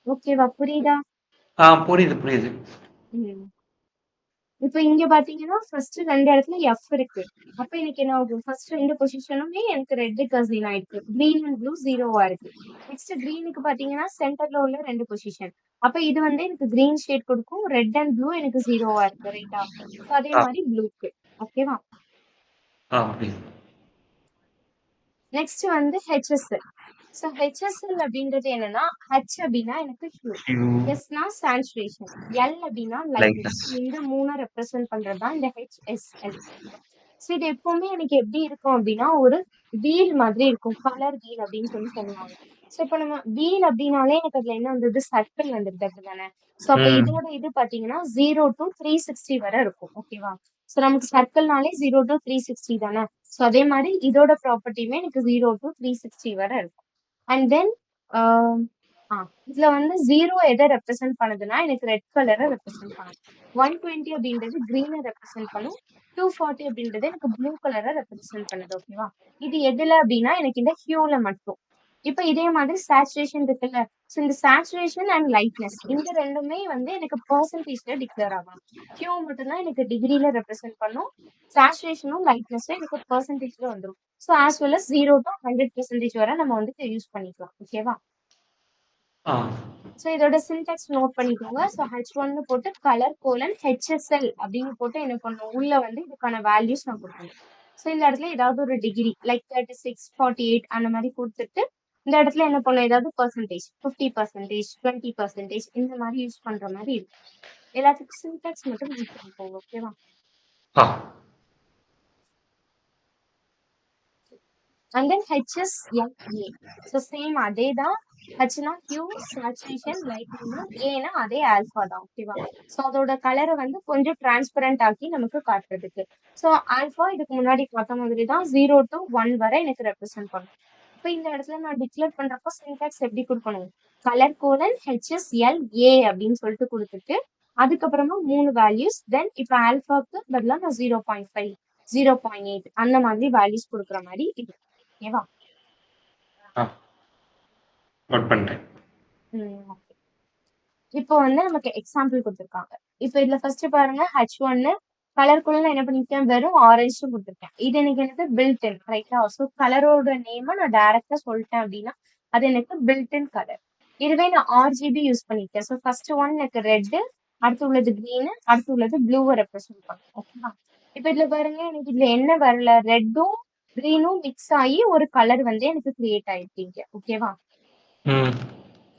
ஓகேவா. புரியுதா. புரியுது புரியுது. இப்ப இங்க பாத்தீங்கன்னா ஃபர்ஸ்ட் 2 இடத்துல F இருக்கு. அப்ப எனக்கு என்ன ஆகும், ஃபர்ஸ்ட் 2 பொசிஷனுமே எனக்கு ரெட்டுக்கு அசைன் ஆயிருக்கு. கிரீன் அண்ட் ப்ளூ 0வா இருக்கு. நெக்ஸ்ட் கிரீனுக்கு பாத்தீங்கன்னா சென்டர்ல உள்ள 2 பொசிஷன். அப்ப இது வந்து எனக்கு கிரீன் ஷேட் கொடுக்கும். ரெட் அண்ட் ப்ளூ எனக்கு 0வா இருக்கு. ரைட்டா. அதே மாதிரி ப்ளூக்கு. ஓகேவா. நெக்ஸ்ட் வந்து HSL. ஸோ HSL அப்படின்றது என்னன்னா H அப்படின்னா எனக்கு ஹியூ, எஸ்னா சாச்சுரேஷன், எல் அப்படின்னா லைட்னஸ். இந்த மூணை ரெப்ரசென்ட் பண்றதுதான் இந்த HSL. ஸோ இது எப்பவுமே எனக்கு எப்படி இருக்கும் அப்படின்னா ஒரு வீல் மாதிரி இருக்கும், கலர் வீல் அப்படின்னு சொல்லுவாங்க. ஸோ இப்போ நம்ம வீல் அப்படின்னாலே எனக்கு அதுல என்ன வந்தது, சர்க்கிள் வந்துருது அப்படிதானே. ஸோ அப்ப இதோட இது பாத்தீங்கன்னா 0 to 360 வரை இருக்கும். ஓகேவா. ஸோ நமக்கு சர்க்கிள்னாலே 0 to 360 தானே. ஸோ அதே மாதிரி இதோட ப்ராப்பர்ட்டியுமே எனக்கு 0 to 360 வரை இருக்கும். அண்ட் தென் இதுல வந்து 0 எதை ரெப்ரசென்ட் பண்ணுதுன்னா எனக்கு ரெட் கலரை ரெப்ரசென்ட் பண்ணும். 120 அப்படின்றது கிரீனை ரெப்ரசென்ட் பண்ணும். 240 அப்படின்றது எனக்கு ப்ளூ கலரை ரெப்ரசென்ட் பண்ணுது. ஓகேவா? இது எதுல அப்படின்னா எனக்கு இந்த ஹியூல மட்டும். இப்ப இதே மாதிரி சேச்சுரேஷன் இருக்குல்ல. ஸோ இந்த சேச்சுரேஷன் அண்ட் லைட்னஸ் இந்த ரெண்டுமே வந்து எனக்கு பர்சன்டேஜ்ல டிக்ளேர் ஆகும். ஹியூ மட்டும்தான் எனக்கு டிகிரில ரெப்ரசென்ட் பண்ணும். சேச்சுரேஷனும் லைட்னஸும் எனக்கு பர்சன்டேஜ்ல வந்துடும். So as well as 0 to 100% வரை நம்ம வந்து யூஸ் பண்ணிக்கலாம். ஓகேவா? ஆ ஸோ இதோட சின்டாக்ஸ் நோட் பண்ணிக்கோங்க. ஸோ H1 போட்டு கலர் கோலன் HSL அப்படின்னு போட்டு என்ன பண்ணணும், உள்ள வந்து இதுக்கான வேல்யூஸ் நான் கொடுக்கணும். ஸோ இந்த இடத்துல ஏதாவது ஒரு டிகிரி லைக் 36, 48 அந்த மாதிரி கொடுத்துட்டு இந்த இடத்துல என்ன பண்ணணும், ஏதாவது பர்சன்டேஜ் 50%, 20% இந்த மாதிரி யூஸ் பண்ற மாதிரி இருக்கும். எல்லாத்துக்கும் சின்டாக்ஸ் மட்டும் நோட் பண்ணிக்கோங்க. ஓகேவா? ஆ and then HSLA. So same அதே தான். ஹச்னா ஹியூ, சேச்சுரேஷன், லைட்னிங்னா ஏனா அதே ஆல்ஃபா தான். ஓகேவா? ஸோ அதோட கலரை வந்து கொஞ்சம் டிரான்ஸ்பரண்ட் ஆக்கி நமக்கு காட்டுறதுக்கு. ஸோ ஆல்ஃபா இதுக்கு முன்னாடி பார்த்த மாதிரி தான் 0 to 1 வரை எனக்கு ரெப்ரசென்ட் பண்ணும். இப்போ இந்த இடத்துல நான் டிக்ளேர் பண்றப்போ சின்டாக்ஸ் எப்படி கொடுக்கணும், கலர் கோலன் HSLA அப்படின்னு சொல்லிட்டு கொடுத்துட்டு அதுக்கப்புறமா 3 வேல்யூஸ். தென் இப்போ ஆல்ஃபாக்கு பதிலாக நான் 0.5, 0.8 அந்த மாதிரி வேல்யூஸ் கொடுக்குற மாதிரி இது. ஓகேவா? ஆ நோட் பண்ணிட்டேன். ஓகே. இப்போ வந்து நமக்கு எக்ஸாம்பிள் கொடுத்துருக்காங்க. இப்போ இதுல ஃபர்ஸ்ட் பாருங்க H1 கலருக்குள்ள நான் என்ன பண்ணிருக்கேன், வெறும் ஆரஞ்சு கொடுத்துருக்கேன். இது எனக்கு என்னது பில்ட் இன், ரைட்டா? ஸோ கலரோட நேமை நான் டைரக்டா சொல்லிட்டேன் அப்படின்னா அது எனக்கு பில்ட் இன் கலர். இதுவே நான் RGB யூஸ் பண்ணிருக்கேன். ஸோ ஃபர்ஸ்ட் ஒன் எனக்கு ரெட், அடுத்து உள்ளது கிரீன், அடுத்து உள்ளது ப்ளூவை ரெப்ரசென்ட் பண்ணும். ஓகேவா? இப்போ இதுல பாருங்க எனக்கு இதுல என்ன வரல, ரெட்டும் கிரீனும் மிக்ஸ் ஆகி ஒரு கலர் வந்து எனக்கு கிரியேட் ஆயிருக்கு. ஓகேவா? ம்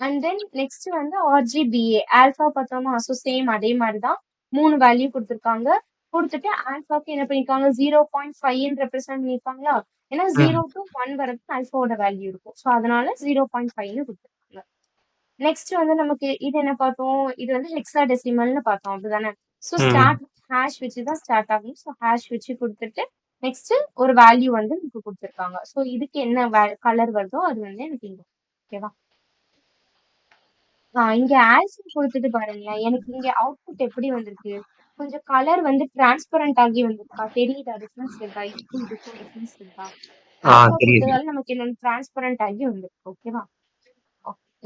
அண்ட் தென் நெக்ஸ்ட் வந்து RGBA ஆல்பா பார்த்தோமா. ஸோ சேம் அதே மாதிரி தான் 3 வேல்யூ கொடுத்துருக்காங்க. கொடுத்துட்டு ஆல்பாக்கு என்ன பண்ணிருக்காங்க, 0.5 ரெப்ரசென்ட் பண்ணிருக்காங்களா. ஏன்னா ம் 0 to 1 வரைக்கும் ஆல்பாவோட வேல்யூ இருக்கும். ஸோ அதனால 0.5 கொடுத்துருக்காங்க. நெக்ஸ்ட் வந்து நமக்கு இது என்ன பார்த்தோம், இது வந்து ஹெக்ஸாடெசிமல்னு பார்த்தோம். அப்படிதானே? ஸோ ம் ஸ்டார்ட் ஹேஷ் வச்சு தான் ஸ்டார்ட் ஆகும். ஸோ ஹேஷ் வச்சு கொடுத்துட்டு நெக்ஸ்ட் ஒரு வேல்யூ வந்து எனக்கு கொடுத்துருக்காங்க. ஸோ இதுக்கு என்ன கலர் வருதோ அது வந்து எனக்கு இங்க. ஓகேவா? இங்க ஆல்ஃபா கொடுத்துட்டு பாருங்களேன். எனக்கு இங்க அவுட்புட் எப்படி வந்திருக்கு, கொஞ்சம் கலர் வந்து டிரான்ஸ்பரண்ட் ஆகி வந்திருக்கா? தெரியுதா? டிஃபரன்ஸ் இருக்கா? இதுக்கும் டிஃபரன்ஸ் இருக்கா? ஆல்ஃபா தெரியுது. கொடுத்ததால நமக்கு என்ன டிரான்ஸ்பரண்ட் ஆகி வந்திருக்கு. ஓகேவா?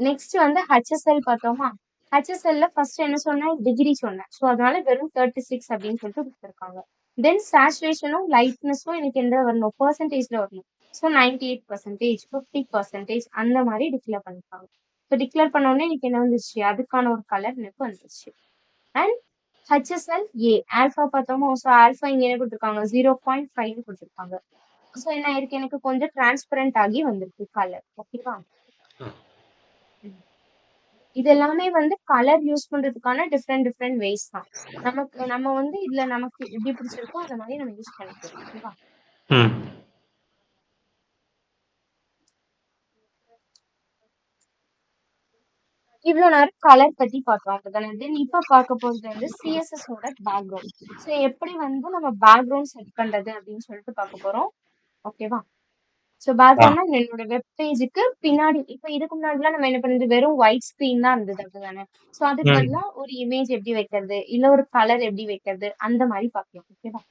நெக்ஸ்ட் வந்து HSL பார்த்தோமா. HSL ஃபர்ஸ்ட் என்ன சொன்னேன், டிகிரி சொன்னேன். ஸோ அதனால வெறும் 36 அப்படின்னு சொல்லிட்டு கொடுத்துருக்காங்க. தென் சேச்சுரேஷனும் லைட்னஸும் எனக்கு எந்த வரணும், பர்சன்டேஜ்ல வரணும். ஸோ 98%, 50% அந்த மாதிரி டிக்ளேர் பண்ணிருக்காங்க. ஸோ டிக்ளேர் பண்ண உடனே எனக்கு என்ன வந்துருச்சு, அதுக்கான ஒரு கலர் எனக்கு வந்துருச்சு. அண்ட் HSLA ஆல்ஃபா பார்த்தோமா. ஸோ ஆல்ஃபா இங்க என்ன கொடுத்துருக்காங்க, 0.5 கொடுத்துருக்காங்க. ஸோ என்ன ஆயிருக்கு, எனக்கு கொஞ்சம் டிரான்ஸ்பரண்ட் ஆகி வந்திருக்கு கலர். ஓகேவா? இது எல்லாமே வந்து கலர் யூஸ் பண்றதுக்கான டிஃப்ரெண்ட் வேஸ் தான். நம்ம வந்து இதுல நமக்கு எப்படி பிடிச்சிருக்கோ அந்த மாதிரி நம்ம யூஸ் பண்ணிக்கலாம். ஓகேவா? ம் இவ்வளவு நேரம் கலர் பத்தி பார்த்தோம். அப்படிதானே? தென் இப்ப பார்க்க போறது வந்து CSS ஓட பேக்ரவுண்ட். ஸோ எப்படி வந்து நம்ம பேக்ரவுண்ட் செட் பண்றது அப்படின்னு சொல்லிட்டு பார்க்க போறோம். ஓகேவா? ஸோ ஆ பேக்ரவுண்ட்னா என்னோட வெப் பேஜுக்கு பின்னாடி. இப்ப இதுக்கு முன்னாடிலாம் நம்ம என்ன பண்ணுறது, வெறும் ஒயிட் ஸ்கிரீன் தான் இருந்தது. அப்படிதானே? ஸோ அதுக்கு ம் பதிலா ஒரு இமேஜ் எப்படி வைக்கிறது, இல்ல ஒரு கலர் எப்படி வைக்கிறது அந்த மாதிரி பார்க்கலாம். ஓகேவா?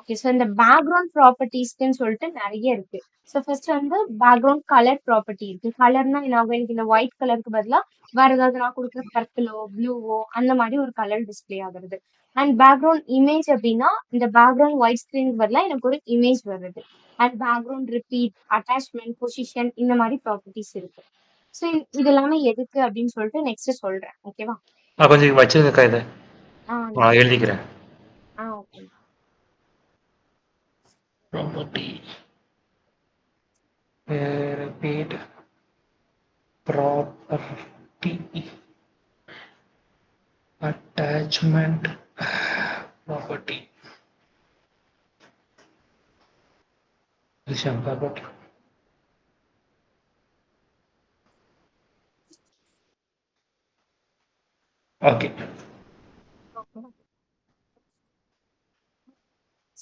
ஓகே. ஸோ இந்த பேக்ரவுண்ட் ப்ராப்பர்ட்டிஸ்க்குன்னு சொல்லிட்டு நிறைய இருக்கு. ஸோ ஃபர்ஸ்ட் வந்து பேக்ரவுண்ட் கலர் ப்ராப்பர்ட்டி இருக்கு. கலர்னா என்ன ஆகும், எனக்கு இந்த ஒயிட் கலருக்கு பதிலா வேற ஏதாவது நான் கொடுக்குற பர்பிளோ ப்ளூவோ அந்த மாதிரி ஒரு கலர் டிஸ்பிளே ஆகுறது. அண்ட் பேக்ரவுண்ட் இமேஜ் அப்படின்னா இந்த பேக்ரவுண்ட் ஒயிட் ஸ்கிரீனுக்கு பதிலா எனக்கு ஒரு இமேஜ் வருது. And background repeat, attachment, position இந்த மாதிரி ப்ராப்பர்ட்டிஸ் இருக்கு. ஸோ இது எல்லாமே எதுக்கு அப்படின்னு சொல்லிட்டு நெக்ஸ்ட் சொல்றேன். ஓகேவா? கொஞ்சம் வச்சிருக்கா இதை நான் எழுதிக்கிறேன். Okay. Property repeat property attachment property property. Okay.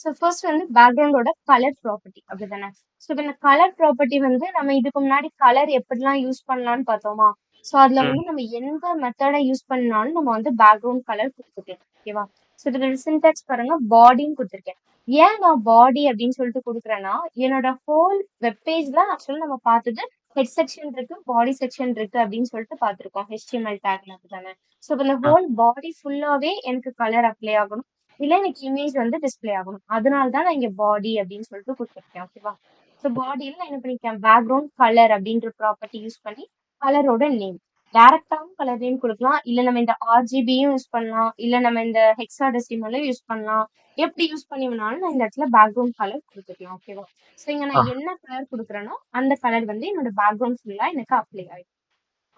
So first வந்து பேக்ரவுண்டோட கலர் ப்ராப்பர்ட்டி அப்படிதானே. ஸோ இப்போ இந்த கலர் ப்ராப்பர்ட்டி வந்து நம்ம இதுக்கு முன்னாடி கலர் எப்படிலாம் யூஸ் பண்ணலாம்னு பார்த்தோமா. ஸோ அதுல வந்து நம்ம எந்த மெத்தடை யூஸ் பண்ணாலும் நம்ம வந்து பேக்ரவுண்ட் கலர் கொடுத்துக்கலாம். ஓகேவா. ஸோ இதோட சின்டாக்ஸ் பாருங்க, பாடின்னு கொடுத்துருக்கேன். ஏன் நான் பாடி அப்படின்னு சொல்லிட்டு கொடுக்குறேன்னா, என்னோட ஹோல் வெப்பேஜ்ல ஆக்சுவலா நம்ம பார்த்தது ஹெட் செக்ஷன் இருக்கு, பாடி செக்ஷன் இருக்கு அப்படின்னு சொல்லிட்டு பார்த்திருக்கோம் HTML டேக்ல அப்படிதானே. ஸோ இந்த ஹோல் பாடி ஃபுல்லாவே எனக்கு கலர் அப்ளை ஆகணும், இல்ல எனக்கு இமேஜ் வந்து டிஸ்ப்ளே ஆகணும். அதனால தான் நான் இங்க பாடி அப்படின்னு சொல்லிட்டு கொடுத்துருக்கேன். ஓகேவா. ஸோ பாடியில நான் என்ன பண்ணிருக்கேன், பேக்ரவுண்ட் கலர் அப்படின்ற ப்ராப்பர்ட்டி யூஸ் பண்ணி கலரோட நேம் டைரக்டாவும் கலர் நேம் கொடுக்கலாம், இல்ல நம்ம இந்த RGBயும் யூஸ் பண்ணலாம், இல்ல நம்ம இந்த ஹெக்ஸாடெசிமலும் யூஸ் பண்ணலாம். எப்படி யூஸ் பண்ணி வேணாலும் நான் இந்த இடத்துல பேக்ரவுண்ட் கலர் கொடுத்துக்கலாம். ஓகேவா. ஸோ இங்க நான் என்ன கலர் கொடுக்குறேனோ அந்த கலர் வந்து என்னோட பேக்ரவுண்ட் ஃபுல்லா எனக்கு அப்ளை ஆயிடும்.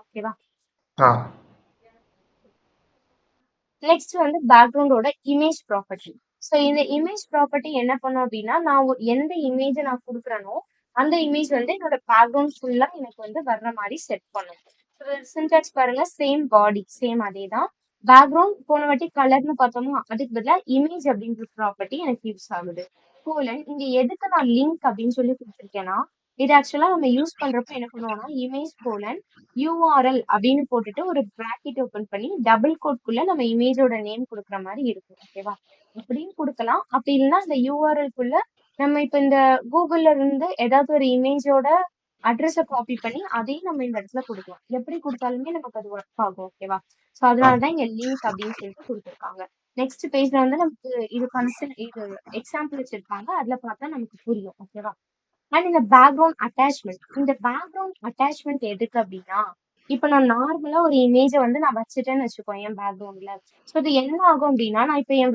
ஓகேவா. நெக்ஸ்ட் வந்து பேக்ரவுண்டோட இமேஜ் ப்ராப்பர்ட்டி. ஸோ இந்த இமேஜ் ப்ராப்பர்ட்டி என்ன பண்ணும் அப்படின்னா, நான் எந்த இமேஜை நான் கொடுக்குறேனோ அந்த இமேஜ் வந்து என்னோட பேக்ரவுண்ட் ஃபுல்லா எனக்கு வந்து வர்ற மாதிரி செட் பண்ணும். சின்டாக்ஸ் பாருங்க, சேம் பாடி சேம் அதே தான். பேக்ரவுண்ட் போன வாட்டி கலர்னு பார்த்தோமா, அதுக்கு பதிலா இமேஜ் அப்படின்ற ப்ராப்பர்ட்டி எனக்கு யூஸ் ஆகுது. கோலன் இங்க எதுக்கு நான் லிங்க் அப்படின்னு சொல்லி கொடுத்துருக்கேன்னா, இது ஆக்சுவலா நம்ம யூஸ் பண்றப்ப என்ன பண்ணுவோம்னா, இமேஜ் கோலன் URL அப்படின்னு போட்டுட்டு ஒரு பிராக்கெட் ஓபன் பண்ணி டபுள் கோட்குள்ள நம்ம இமேஜோட நேம் கொடுக்குற மாதிரி இருக்கும். ஓகேவா. அப்படின்னு கொடுக்கலாம். அப்படி இல்லைன்னா இந்த URL-க்குள்ள நம்ம இப்ப இந்த கூகுள்ல இருந்து ஏதாவது ஒரு இமேஜோட அட்ரஸ காப்பி பண்ணி அதையும் நம்ம இந்த இடத்துல கொடுக்கலாம். எப்படி கொடுத்தாலுமே நமக்கு அது ஒர்க் ஆகும். ஓகேவா. ஸோ அதனாலதான் இங்க லிங்க் அப்படின்னு சொல்லிட்டு கொடுத்துருக்காங்க. நெக்ஸ்ட் பேஜ்ல வந்து நமக்கு இது எக்ஸாம்பிள் வச்சிருக்காங்க, அதுல பார்த்தா நமக்கு புரியும். ஓகேவா. அண்ட் இந்த பேக்ரவுண்ட் அட்டாச்மெண்ட், இந்த பேக்ரவுண்ட் அட்டாச்மெண்ட் எதுக்கு அப்படின்னா, இப்ப நான் நார்மலா ஒரு இமேஜை வந்து நான் வச்சுட்டேன்னு வச்சுக்கோ என் பேக்ரவுண்ட்ல. ஸோ இது என்ன ஆகும் அப்படின்னா, நான் இப்ப என்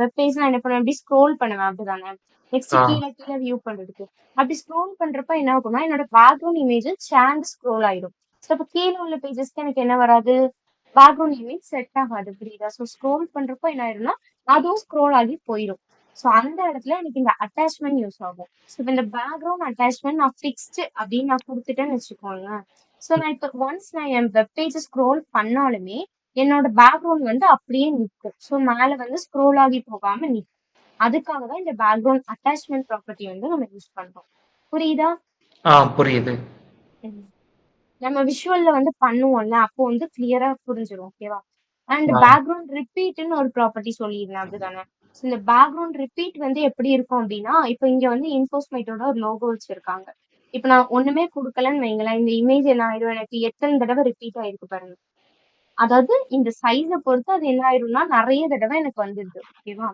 வெப்பேஜ் நான் என்ன பண்ணுவேன், அப்படி ஸ்க்ரோல் பண்ணுவேன் அப்படிதானே. நெக்ஸ்ட் கீழே கீழே வியூ பண்றதுக்கு அப்படி ஸ்க்ரோல் பண்றப்ப என்ன ஆகும்னா, என்னோட பேக்ரவுண்ட் இமேஜ் சேண்ட் ஸ்க்ரோல் ஆயிடும். ஸோ இப்ப கீழே உள்ள பேஜஸ்க்கு எனக்கு என்ன வராது, பேக்ரவுண்ட் இமேஜ் செட் ஆகாது. புரியுதா. ஸோ ஸ்க்ரோல் பண்றப்போ என்ன ஆயிடும்னா அதுவும் ஸ்க்ரோல் ஆகி போயிடும். ஸோ அந்த இடத்துல எனக்கு இந்த அட்டாச்மெண்ட் யூஸ் ஆகும். ஸோ இப்போ இந்த பேக்ரவுண்ட் அட்டாச்மெண்ட் நான் ஃபிக்ஸ்டு அப்படின்னு நான் கொடுத்துட்டேன்னு வச்சுக்கோங்க. ஸோ நான் இப்போ ஒன்ஸ் நான் என் வெப்பேஜ் ஸ்க்ரோல் பண்ணாலுமே என்னோட பேக்ரவுண்ட் வந்து அப்படியே நிற்கும். ஸோ மேலே வந்து ஸ்க்ரோல் ஆகி போகாம நிற்கும். அதுக்காக தான் இந்த பேக்ரவுண்ட் அட்டாச்மெண்ட் ப்ராப்பர்ட்டி வந்து நம்ம யூஸ் பண்றோம். புரியுதா. புரியுது. நம்ம விஷுவல்ல வந்து பண்ணுவோம்ல, அப்போ வந்து கிளியரா புரிஞ்சிடும். ஓகேவா. அண்ட் பேக்ரவுண்ட் ரிப்பீட்னு ஒரு ப்ராப்பர்ட்டி சொல்லியிருந்தேன் அப்படிதானே. இந்த பேக்ரவுண்ட் ரிப்பீட் வந்து எப்படி இருக்கும் அப்படின்னா, இப்போ இங்க வந்து இன்ஃபோஸ்மைட்டோட ஒரு லோகோ வச்சிருக்காங்க. இப்போ நான் ஒண்ணுமே கொடுக்கலன்னு வைங்களேன், இந்த இமேஜ் என்ன ஆயிடும், எனக்கு எத்தனை தடவை ரிப்பீட் ஆயிருக்கு பாருங்க. அதாவது இந்த சைஸை பொறுத்து அது என்ன ஆயிரும்னா நிறைய தடவை எனக்கு வந்துடுது. ஓகேவா.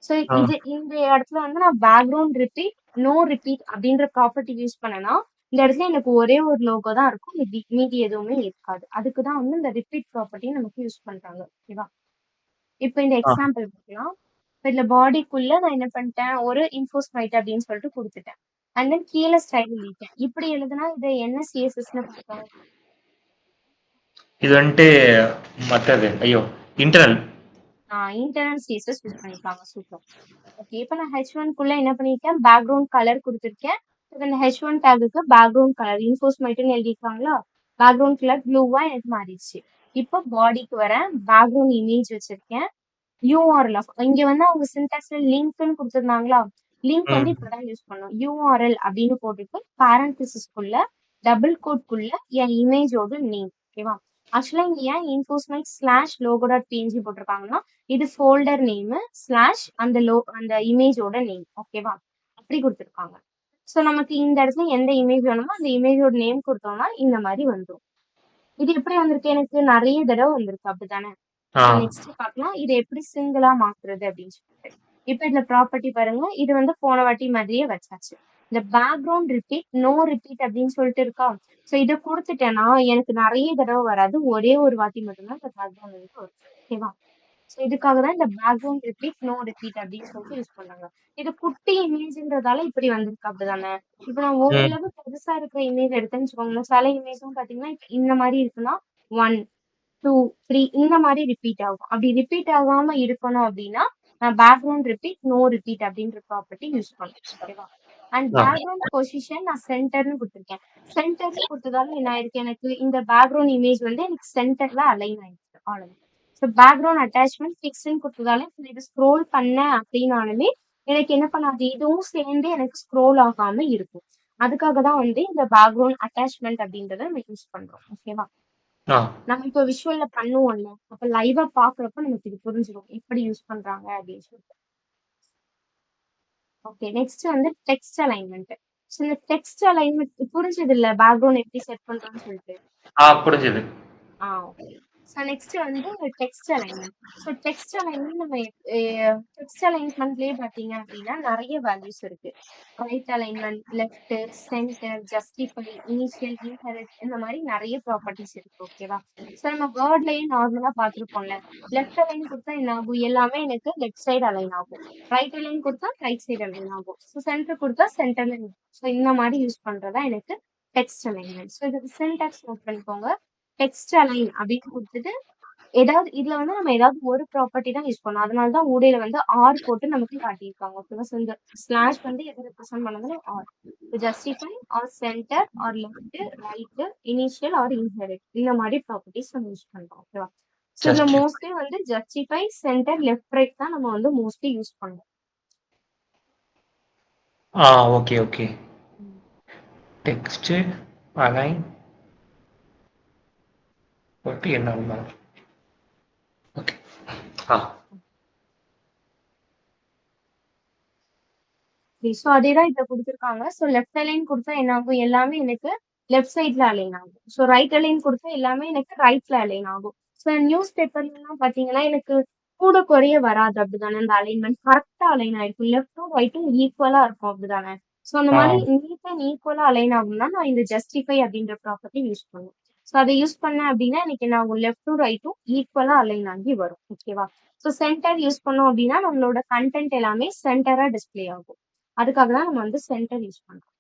ஸோ இது இந்த இடத்துல வந்து நான் பேக்ரவுண்ட் ரிப்பீட் நோ ரிப்பீட் அப்படின்ற ப்ராப்பர்ட்டி யூஸ் பண்ணேன்னா, இந்த இடத்துல எனக்கு ஒரே ஒரு லோகோ தான் இருக்கும், மீதி எதுவுமே இருக்காது. அதுக்குதான் வந்து இந்த ரிப்பீட் ப்ராப்பர்ட்டி நமக்கு யூஸ் பண்றாங்க. ஓகேவா. இப்போ இந்த எக்ஸாம்பிள் பார்க்கலாம். இதுல பாடிக்குள்ள நான் என்ன பண்ணிட்டேன், ஒரு இன்ஃபோஸ்மைட் அப்படின்னு சொல்லிட்டு கொடுத்துட்டேன். அண்ட் தென் கீழே ஸ்டைல் எழுதிட்டேன். இப்படி எழுதுனா இதை என்ன CSSன்னு பார்த்தோம். இது வந்துட்டு மத்தது இன்டர்னல் இன்டர்னல் CSS யூஸ் பண்ணிருக்காங்க. சூப்பர். ஓகே. இப்போ நான் H1 என்ன பண்ணிருக்கேன், பேக்ரவுண்ட் கலர் கொடுத்துருக்கேன். இந்த H1 டேகுக்கு பேக்ரவுண்ட் கலர் இன்ஃபோஸ்மைட்னு எழுதிருக்காங்களா, பேக்ரவுண்ட் கலர் ப்ளூவா எனக்கு மாறிடுச்சு. இப்போ பாடிக்கு வரேன், பேக்ரவுண்ட் இமேஜ் வச்சிருக்கேன். URL இங்க வந்து அவங்க சின்டாக்ஸ்ல லிங்க்னு கொடுத்துருந்தாங்களா, லிங்க் வந்து இப்பதான் யூஸ் பண்ணோம். URL அப்படின்னு போட்டுட்டு பாரந்திசிஸ்குள்ள டபுள் கோட்குள்ள என் இமேஜோட நேம். ஓகேவா. ஆக்சுவலா இங்க ஏன் இன்ஃபோஸ்மைட் /logo.png போட்டிருக்காங்கன்னா, இது ஃபோல்டர் நேம் ஸ்லாஷ் அந்த இமேஜோட நேம். ஓகேவா. அப்படி கொடுத்துருக்காங்க. ஸோ நமக்கு இந்த இடத்துல எந்த இமேஜ் வேணுமோ அந்த இமேஜோட நேம் கொடுத்தோம்னா இந்த மாதிரி வந்துடும். இது எப்படி வந்திருக்கு, எனக்கு நிறைய தடவை வந்திருக்கு. அப்படித்தானே. நெக்ஸ்ட் பார்க்கலாம், இது எப்படி சிங்கிளா மாத்துறது அப்படின்னு சொல்லிட்டு. இப்போ இதுல ப்ராப்பர்ட்டி பாருங்க, இது வந்து போன வாட்டி மாதிரியே வச்சாச்சு. இந்த பேக்ரவுண்ட் ரிப்பீட் நோ ரிப்பீட் அப்படின்னு சொல்லிட்டு இருக்கா. ஸோ இதை கொடுத்துட்டேன்னா எனக்கு நிறைய தடவை வராது, ஒரே ஒரு வாட்டி மட்டும்தான் இந்த பேக்ரவுண்ட் வந்து வரும். ஓகேவா. ஸோ இதுக்காக தான் இந்த பேக்ரவுண்ட் ரிப்பீட் நோ ரிப்பீட் அப்படின்னு சொல்லிட்டு யூஸ் பண்ணாங்க. இது குட்டி இமேஜ்ன்றதால இப்படி வந்திருக்கு. அப்படிதானே. இப்போ நான் ஓரளவு பெருசா இருக்கிற இமேஜ் எடுத்தேன்னு வச்சுக்கோங்களேன், சில இமேஜும் பாத்தீங்கன்னா இப்ப இந்த மாதிரி இருக்குன்னா 1 2 3 இந்த மாதிரி ரிப்பீட் ஆகும். அப்படி ரிப்பீட் ஆகாம இருக்கணும் அப்படின்னா நான் பேக்ரவுண்ட் ரிப்பீட் நோ ரிப்பீட் அப்படின்ற ப்ராப்பர்ட்டி யூஸ் பண்ணுவேன். ஓகேவா. அண்ட் பேக்ரவுண்ட் பொசிஷன் நான் சென்டர்னு கொடுத்துருக்கேன். சென்டர்னு கொடுத்ததால என்ன ஆயிருக்கு, எனக்கு இந்த பேக்ரவுண்ட் இமேஜ் வந்து எனக்கு சென்டர்ல அலைன் ஆயிருக்கு. அவ்வளவு. ஸோ பேக்ரவுண்ட் அட்டாச்மெண்ட் ஃபிக்ஸ்ன்னு கொடுத்ததால இது ஸ்க்ரோல் பண்ணேன் அப்படின்னாலுமே எனக்கு என்ன பண்ணாது இதுவும் சேர்ந்து எனக்கு ஸ்க்ரோல் ஆகாம இருக்கும். அதுக்காக தான் வந்து இந்த பேக்ரவுண்ட் அட்டாச்மெண்ட் அப்படின்றத நம்ம யூஸ் பண்றோம். ஓகேவா? ஆ நம்ம இப்போ விஷுவல்ல பண்ணுவோம்ல, அப்ப லைவா பாக்குறப்ப நமக்கு இது புரிஞ்சிடும் எப்படி யூஸ் பண்றாங்க அப்படின்னு சொல்லிட்டு. ஓகே, நெக்ஸ்ட் வந்து டெக்ஸ்ட் அலைன்மெண்ட். ஸோ இந்த டெக்ஸ்ட் அலைன்மெண்ட் புரிஞ்சது இல்ல, பேக்ரவுண்ட் எப்படி செட் பண்றோம்னு சொல்லிட்டு. புரிஞ்சது. ஓகே. ஸோ நெக்ஸ்ட் வந்து text alignment. So text alignment நம்ம டெக்ஸ்ட் அலைன்மெண்ட்லயே பார்த்தீங்க அப்படின்னா நிறைய வேல்யூஸ் இருக்கு. Right alignment, left, centre, justify, initial, inherit, இந்த மாதிரி நிறைய ப்ராப்பர்ட்டிஸ் இருக்கு. ஓகேவா? ஸோ நம்ம வேர்ட்லயே நார்மலா பார்த்துருப்போம்ல, லெஃப்ட் அலைன் கொடுத்தா என்ன ஆகும், எல்லாமே எனக்கு லெஃப்ட் சைடு அலைன் ஆகும். ரைட் அலைன் கொடுத்தா ரைட் சைடு அலைன் ஆகும். ஸோ சென்டர் கொடுத்தா சென்டர் அலைன். ஸோ இந்த மாதிரி யூஸ் பண்றதா எனக்கு டெக்ஸ்ட் அலைன்மெண்ட். ஸோ இதுக்கு சின்டாக்ஸ் நோட் பண்ணிக்கோங்க. டெக்ஸ்ட் அலைன் அப்படின்னு கொடுத்துட்டு ஏதாவது இதுல வந்து நம்ம ஏதாவது ஒரு ப்ராப்பர்ட்டி தான் யூஸ் பண்ணோம். அதனாலதான் ஊடையில வந்து ஆர் போட்டு நமக்கு காட்டியிருக்காங்க. ஓகேவா? ஸோ இந்த ஸ்லாஷ் வந்து எதை ரெப்ரசென்ட் பண்ணதுல or. Justify or centre or left, right, initial or inherit, இந்த மாதிரி ப்ராப்பர்ட்டிஸ் நம்ம யூஸ் பண்றோம். ஓகேவா? ஸோ இதுல ஜஸ்ட் மோஸ்ட்லி வந்து ஜஸ்டிஃபை, சென்டர், லெஃப்ட், ரைட் தான் நம்ம வந்து மோஸ்ட்லி யூஸ் பண்றோம். Okay okay. டெக்ஸ்ட் அலைன் போட்டு என்ன ஓகே. ஆ ஸோ அதேதான் இப்ப கொடுத்துருக்காங்க. ஸோ லெஃப்ட் அலைன் கொடுத்தா என்ன ஆகும், எல்லாமே எனக்கு லெஃப்ட் சைட்ல அலைன் ஆகும். ஸோ ரைட் அலைன் கொடுத்தா எல்லாமே எனக்கு ரைட்ல அலைன் ஆகும். ஸோ நியூஸ் பேப்பர்ல எல்லாம் பாத்தீங்கன்னா எனக்கு கூட குறைய வராது. அப்படிதானே? அந்த அலைன்மெண்ட் கரெக்டா அலைன் ஆயிருக்கும். லெஃப்டும் ரைட்டும் ஈக்குவலா இருக்கும். அப்படிதானே? ஸோ அந்த ஆ மாதிரி நீட் அண்ட் ஈக்குவலா அலைன் ஆகும்னா நான் இந்த ஜஸ்டிஃபை அப்படின்ற ப்ராப்பர்ட்டி யூஸ் பண்ணுவேன். ஸோ அதை யூஸ் பண்ணேன் அப்படின்னா எனக்கு என்ன ஆகும், லெஃப்டும் ரைட்டும் ஈக்குவலா அலைன் ஆகி வரும். ஓகேவா? ஸோ சென்டர் யூஸ் பண்ணோம் அப்படின்னா நம்மளோட கண்டென்ட் எல்லாமே சென்டரா டிஸ்ப்ளே ஆகும். அதுக்காக தான் நம்ம வந்து சென்டர் யூஸ் பண்றோம்.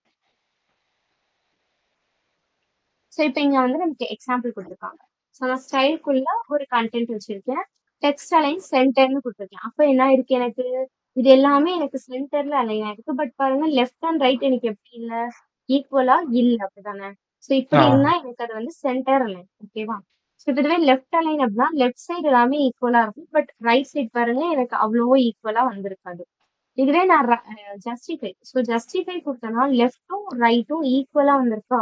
ஸோ இப்போ இங்க வந்து நமக்கு எக்ஸாம்பிள் கொடுத்துருக்காங்க. ஸோ நான் ஸ்டைல்குள்ள ஒரு கண்டென்ட் வச்சிருக்கேன். டெக்ஸ்ட் அலைன் சென்டர்னு கொடுத்துருக்கேன். அப்போ என்ன இருக்கு எனக்கு, இது எல்லாமே எனக்கு சென்டர்ல அலைன் ஆயிருக்கு. பட் பாருங்க லெஃப்ட் அண்ட் ரைட் எனக்கு எப்படி இல்ல, ஈக்குவலா இல்ல. அப்படிதானே? ஸோ இப்படி ஆ இருந்தா எனக்கு அது வந்து சென்டர் அலைன். ஓகேவா? ஸோ இதுவே லெஃப்ட் அலைன் அப்படின்னா லெஃப்ட் சைடு எல்லாமே ஈக்குவலா இருக்கும். பட் ரைட் சைடு பாருங்க எனக்கு அவ்வளவோ ஈக்குவலா வந்திருக்காது. இதுவே நான் ஜஸ்டிஃபை. ஸோ ஜஸ்டிஃபை கொடுத்தேன்னா லெஃப்டும் ரைட்டும் ஈக்குவலா வந்திருக்கா.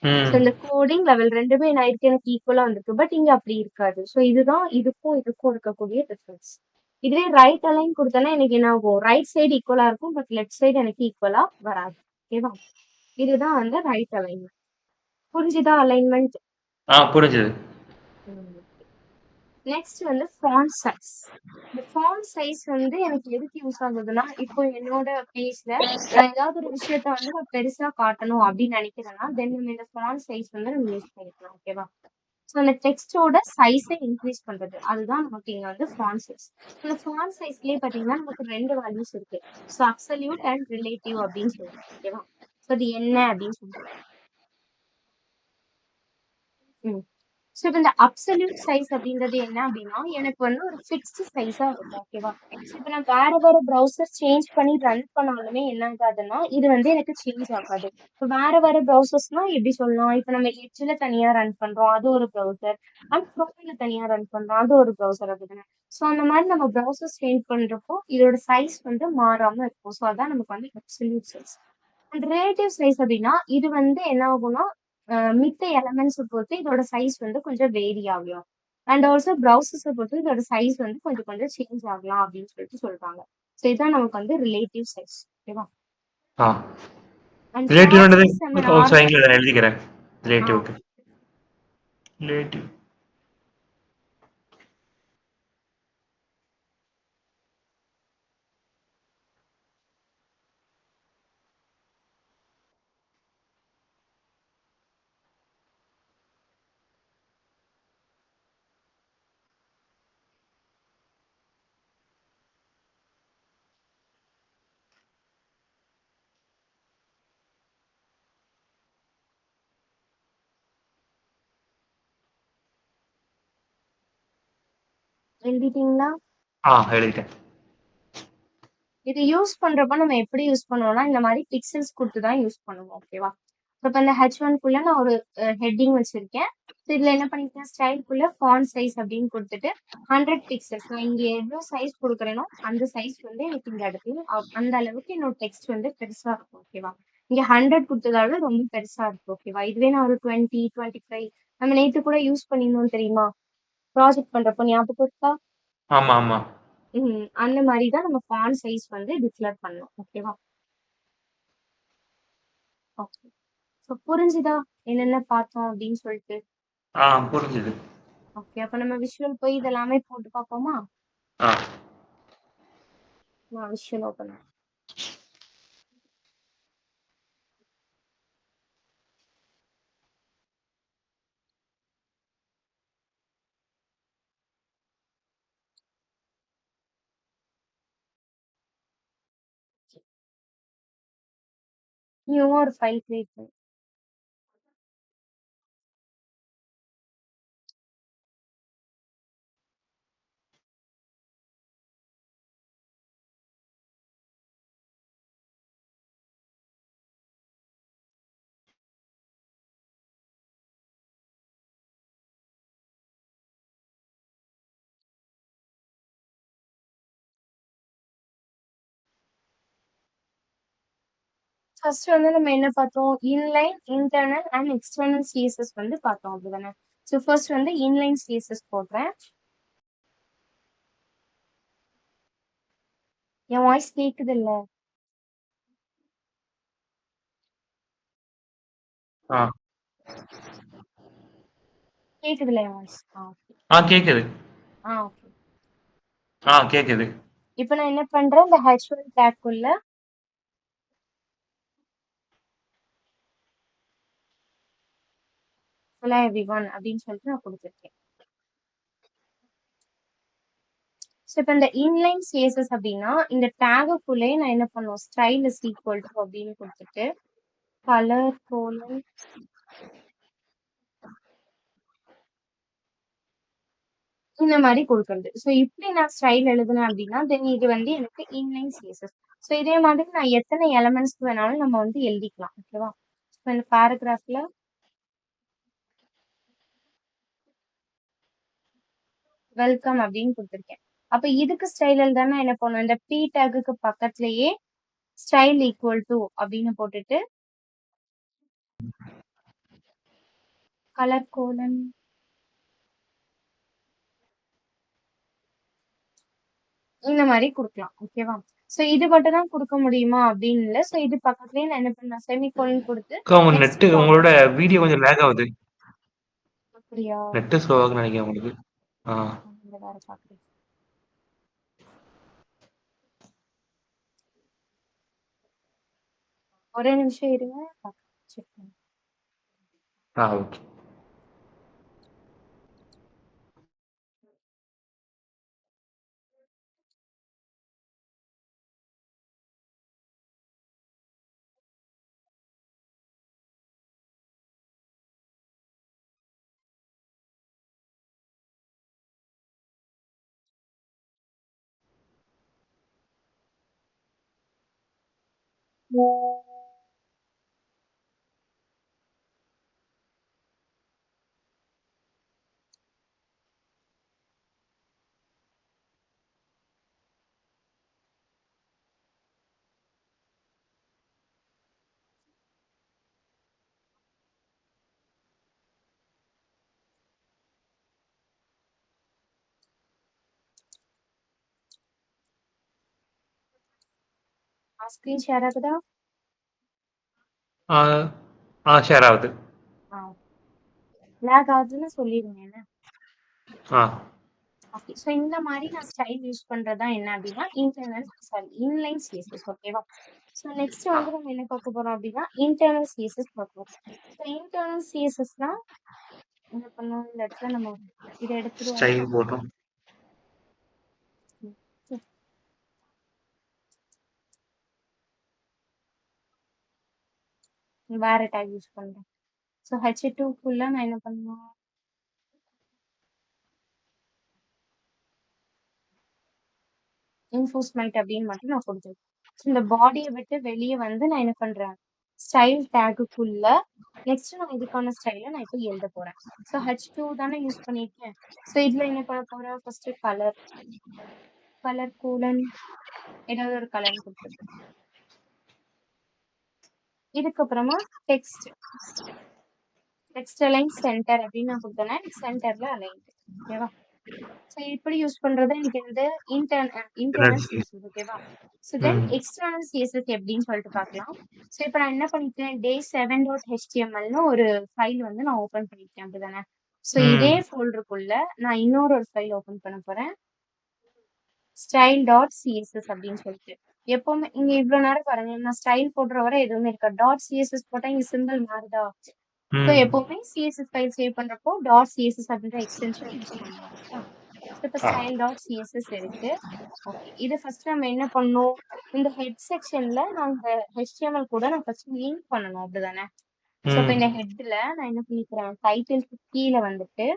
ஸோ ம் இந்த கோடிங் லெவல் ரெண்டுமே நான் இருக்கு எனக்கு ஈக்குவலா வந்திருக்கு. பட் இங்க அப்படி இருக்காது. ஸோ இதுதான் இதுக்கும் இதுக்கும் இருக்கக்கூடிய டிஃபரன்ஸ். இதுவே ரைட் அலைன் கொடுத்தேன்னா எனக்கு என்ன ஆகும், ரைட் சைடு ஈக்குவலா இருக்கும். பட் லெஃப்ட் சைடு எனக்கு ஈக்குவலா வராது. ஓகேவா? இதுதான் வந்து ரைட் அலைன்மெண்ட். புரிஞ்சுதா அலைன்மெண்ட்? புரிஞ்சுது. நெக்ஸ்ட் வந்து ஃபாண்ட் சைஸ். இந்த ஃபாண்ட் சைஸ் வந்து எனக்கு எதுக்கு யூஸ் ஆகுதுன்னா, இப்போ என்னோட பேஜ்ல நான் ஏதாவது ஒரு விஷயத்த வந்து நான் பெருசா காட்டணும் அப்படின்னு நினைக்கிறேன்னா தென் நம்ம இந்த ஃபாண்ட் சைஸ் வந்து நம்ம யூஸ் பண்ணிக்கலாம். ஓகேவா? ஸோ அந்த டெக்ஸ்டோட சைஸை இன்க்ரீஸ் பண்றது அதுதான் நமக்கு இங்க வந்து ஃபாண்ட் சைஸ். இந்த ஃபாண்ட் சைஸ்லயே பாத்தீங்கன்னா நமக்கு ரெண்டு வேல்யூஸ் இருக்கு. ஸோ அப்சல்யூட் அண்ட் ரிலேட்டிவ் அப்படின்னு சொல்லுவோம். ஓகேவா? ஸோ அது என்ன அப்படின்னு சொல்லிட்டு. ஸோ இப்போ இந்த அப்சல்யூட் சைஸ் அப்படின்றது என்ன அப்படின்னா எனக்கு வந்து ஒரு ஃபிக்ஸ்டு சைஸா இருக்கும். ஓகேவா? ஸோ இப்போ நான் வேற ப்ரௌசர் சேஞ்ச் பண்ணி ரன் பண்ணாலுமே என்ன ஆகாதுன்னா இது வந்து எனக்கு சேஞ்ச் ஆகாது. இப்போ வேற ப்ரௌசர்ஸ்னா எப்படி சொல்லலாம், இப்போ நம்ம எட்ஜ்ல தனியா ரன் பண்றோம் அது ஒரு ப்ரௌசர், அண்ட் குரோம்ல தனியா ரன் பண்றோம் அது ஒரு ப்ரௌசர். அப்படிதானே? ஸோ அந்த மாதிரி நம்ம ப்ரௌசர் சேஞ்ச் பண்றப்போ இதோட சைஸ் வந்து மாறாம இருக்கும். ஸோ அதான் நமக்கு வந்து absolute size. And relative size அப்படின்னா இது வந்து என்ன ஆகும்னா மித்த எலமெண்ட்ஸ் பொறுத்து இதோட சைஸ் வந்து கொஞ்சம் வேரி ஆகலாம். அண்ட் ஆல்சோ ப்ரௌசர்ஸை பொறுத்து இதோட சைஸ் வந்து கொஞ்சம் கொஞ்சம் சேஞ்ச் ஆகலாம் அப்படின்னு சொல்லிட்டு சொல்றாங்க. ஸோ இதுதான் நமக்கு வந்து ரிலேட்டிவ் சைஸ். ஓகேவா? ஆ அண்ட் ஃபாண்ட் ரிலேட்டிவ்ன்றது சைஸ் நம்ம நார்மல். சைன்ல நான் எழுதிக்கிறேன். ஆ ரிலேட்டிவ்க்கு ரிலேட்டிவ் எழுதிட்டீங்களா? எழுதிட்டேன். இது யூஸ் பண்றப்ப நம்ம எப்படி யூஸ் பண்ணுவோம்னா இந்த மாதிரி பிக்சல்ஸ் கொடுத்து தான் யூஸ் பண்ணுவோம். ஓகேவா? இப்ப இந்த H1 குள்ள நான் ஒரு ஹெட்டிங் வச்சிருக்கேன். ஸோ இதுல என்ன பண்ணிருக்கேன், ஸ்டைல்குள்ள ஃபாண்ட் சைஸ் அப்படின்னு கொடுத்துட்டு 100 பிக்சல்ஸ். நான் இங்க எவ்வளவு சைஸ் கொடுக்குறேனோ அந்த சைஸ் வந்து எனக்கு இந்த இடத்துல அந்த அளவுக்கு என்னோட டெக்ஸ்ட் வந்து பெருசா இருக்கும். ஓகேவா? இங்க 100 கொடுத்ததால ரொம்ப பெருசா இருக்கு. ஓகேவா? இதுவே நான் ஒரு 20, 25 நம்ம நேத்து கூட யூஸ் பண்ணிருந்தோம் தெரியுமா? ப்ராஜெக்ட் பண்றப்போ ஞாபகம் இருக்கா? ஆமா ஆமா. அந்த மாதிரி தான் நம்ம ஃபாண்ட் சைஸ் வந்து டிக்ளேர் பண்ணணும். ஓகேவா? ஓகே. ஸோ புரிஞ்சுதா என்னென்ன பார்த்தோம் அப்படின்னு சொல்லிட்டு? புரிஞ்சுது. ஓகே. அப்ப நம்ம விஷுவல் போய் இதெல்லாமே போட்டு பார்ப்போமா? ஆ நான் விஷுவல் ஓப்பன் நியூவா ஒரு ஃபைல் கிரியேட் பண்ணு. ஃபர்ஸ்ட் வந்து நம்ம என்ன பார்த்தோம், inline, internal and external CSS வந்து பார்த்தோம். அப்படிதானே? ஸோ ஃபர்ஸ்ட் வந்து இன்லைன் சிஎஸ்எஸ் போடுறேன். என் வாய்ஸ் கேக்குது இல்ல? ஆ கேக்குது இல்ல என் வாய்ஸ்? ஓகே. கேக்குது. ஓகே. கேக்குது. இப்போ நான் என்ன பண்றேன், இந்த H1 டேக்குள்ள hello everyone அப்படின்னு சொல்லிட்டு நான் கொடுத்துருக்கேன். ஸோ இப்போ இந்த இன்லைன் சிஎஸ்எஸ் அப்படின்னா இந்த டேகுக்குள்ளே நான் என்ன பண்ணுவோம், ஸ்டைல் இஸ் ஈக்குவல் டு அப்படின்னு கொடுத்துட்டு கலர் கோலன் இந்த மாதிரி கொடுக்கறது. ஸோ இப்படி நான் ஸ்டைல் எழுதுனேன் அப்படின்னா தென் இது வந்து எனக்கு இன்லைன் சிஎஸ்எஸ். ஸோ இதே மாதிரி நான் எத்தனை எலமெண்ட்ஸ்க்கு வேணாலும் நம்ம வந்து எழுதிக்கலாம். ஓகேவா? இப்போ இந்த பேராகிராஃப்ல வெல்கம் அப்படின்னு கொடுத்துருக்கேன். அப்ப இதுக்கு ஸ்டைல் எழுதாம என்ன பண்ணுவேன், இந்த பி டேகுக்கு பக்கத்துலயே ஸ்டைல் ஈக்குவல் டு அப்படின்னு போட்டுட்டு கலர் கோலன் இந்த மாதிரி கொடுக்கலாம். ஓகேவா? சோ இது மட்டும் தான் கொடுக்க முடியுமா அப்படின்னு இல்ல. சோ இது பக்கத்துலயே நான் என்ன பண்ணேன், செமிகோலன் கொடுத்து அக்கா, உங்க நெக்ஸ்ட் நெட்டு பிளாக். உங்களோட வீடியோ கொஞ்சம் லேக் ஆகுது. அப்படியா? நெட்டு ஸ்லோவாகுன்னு நினைக்கிறேன் உங்களுக்கு. ஆ இந்த வேற பாக்குறேன். ஒரே நிமிஷம் இருங்க. செக் பண்ணு. ஓகே. ஸ்கிரீன் ஷேர் ஆகுதா? ஷேர் ஆகுது. லேக் ஆகுதுன்னு சொல்லிடுங்க என்ன. ஆ ஓகே. ஸோ இந்த மாதிரி நான் ஸ்டைல் யூஸ் பண்றதா என்ன அப்படின்னா இன்டர்னல் சாரி இன்லைன் சிஎஸ்எஸ். ஓகேவா? ஸோ நெக்ஸ்ட் ஆ வந்து நம்ம என்ன பார்க்க போறோம் அப்படின்னா இன்டர்னல் சிஎஸ்எஸ் பார்க்க போறோம். ஸோ இன்டர்னல் சிஎஸ்எஸ்னா என்ன பண்ணோம், இந்த இடத்துல நம்ம இதை எடுத்துருவோமா? ஸ்டைல் போட்டோம். வேற டேக் யூஸ் பண்றேன். ஸோ H2க்குள்ள நான் என்ன பண்ணுவேன், இன்ஃபோஸ்மைட் அப்படின்னு மட்டும் நான் கொடுத்துருக்கேன். ஸோ இந்த பாடியை விட்டு வெளியே வந்து நான் என்ன பண்றேன், ஸ்டைல் டேக்குக்குள்ள நெக்ஸ்ட் நான் இதுக்கான ஸ்டைல நான் இப்போ எழுத போறேன். ஸோ H2 தானே யூஸ் பண்ணியிருக்கேன். ஸோ இதுல என்ன பண்ண போறேன்? ஃபர்ஸ்ட் கலர் கூலன் ஏதாவது ஒரு கலர் கொடுத்துருக்கேன். இதுக்கப்புறமா டெக்ஸ்ட் அலைன் சென்டர் அப்படின்னு நான் கொடுத்தேன்னா எனக்கு சென்டர்ல அலைன். ஓகேவா? ஸோ இப்படி யூஸ் பண்றது எனக்கு வந்து இன்டர்னல் சிஎஸ்எஸ். ஓகேவா? ஸோ தென் எக்ஸ்டர்னல் சிஎஸ்எஸ் எப்படின்னு சொல்லிட்டு பார்க்கலாம். ஸோ இப்போ நான் என்ன பண்ணிருக்கேன், day7.htmlனு ஒரு ஃபைல் வந்து நான் ஓபன் பண்ணிருக்கேன். அப்படிதானே? ஸோ இதே ஃபோல்டருக்குள்ள நான் இன்னொரு ஃபைல் ஓபன் பண்ண போறேன், style.css அப்படின்னு சொல்லிட்டு. எப்பவுமே இங்க இவ்வளவு நேரம் பாருங்க, நான் ஸ்டைல் போடுற வரை எதுவுமே இருக்கா. .css போட்டா இங்க சிம்பிள் மாறுதா? ஸோ எப்பவுமே சிஎஸ்எஸ் ஃபைல் சேவ் பண்றப்போ .css அப்படின்ற எக்ஸ்டென்ஷன் யூஸ் பண்ணுவோம். இப்போ style.css இருக்கு. ஓகே, இது ஃபர்ஸ்ட் நம்ம என்ன பண்ணணும், இந்த ஹெட் செக்ஷன்ல நான் இந்த HTML கூட நான் ஃபர்ஸ்ட் லிங்க் பண்ணணும். அப்படிதானே? ஸோ இப்போ இந்த ஹெட்ல நான் என்ன பண்ணிக்கிறேன், டைட்டிலுக்கு கீழே வந்துட்டு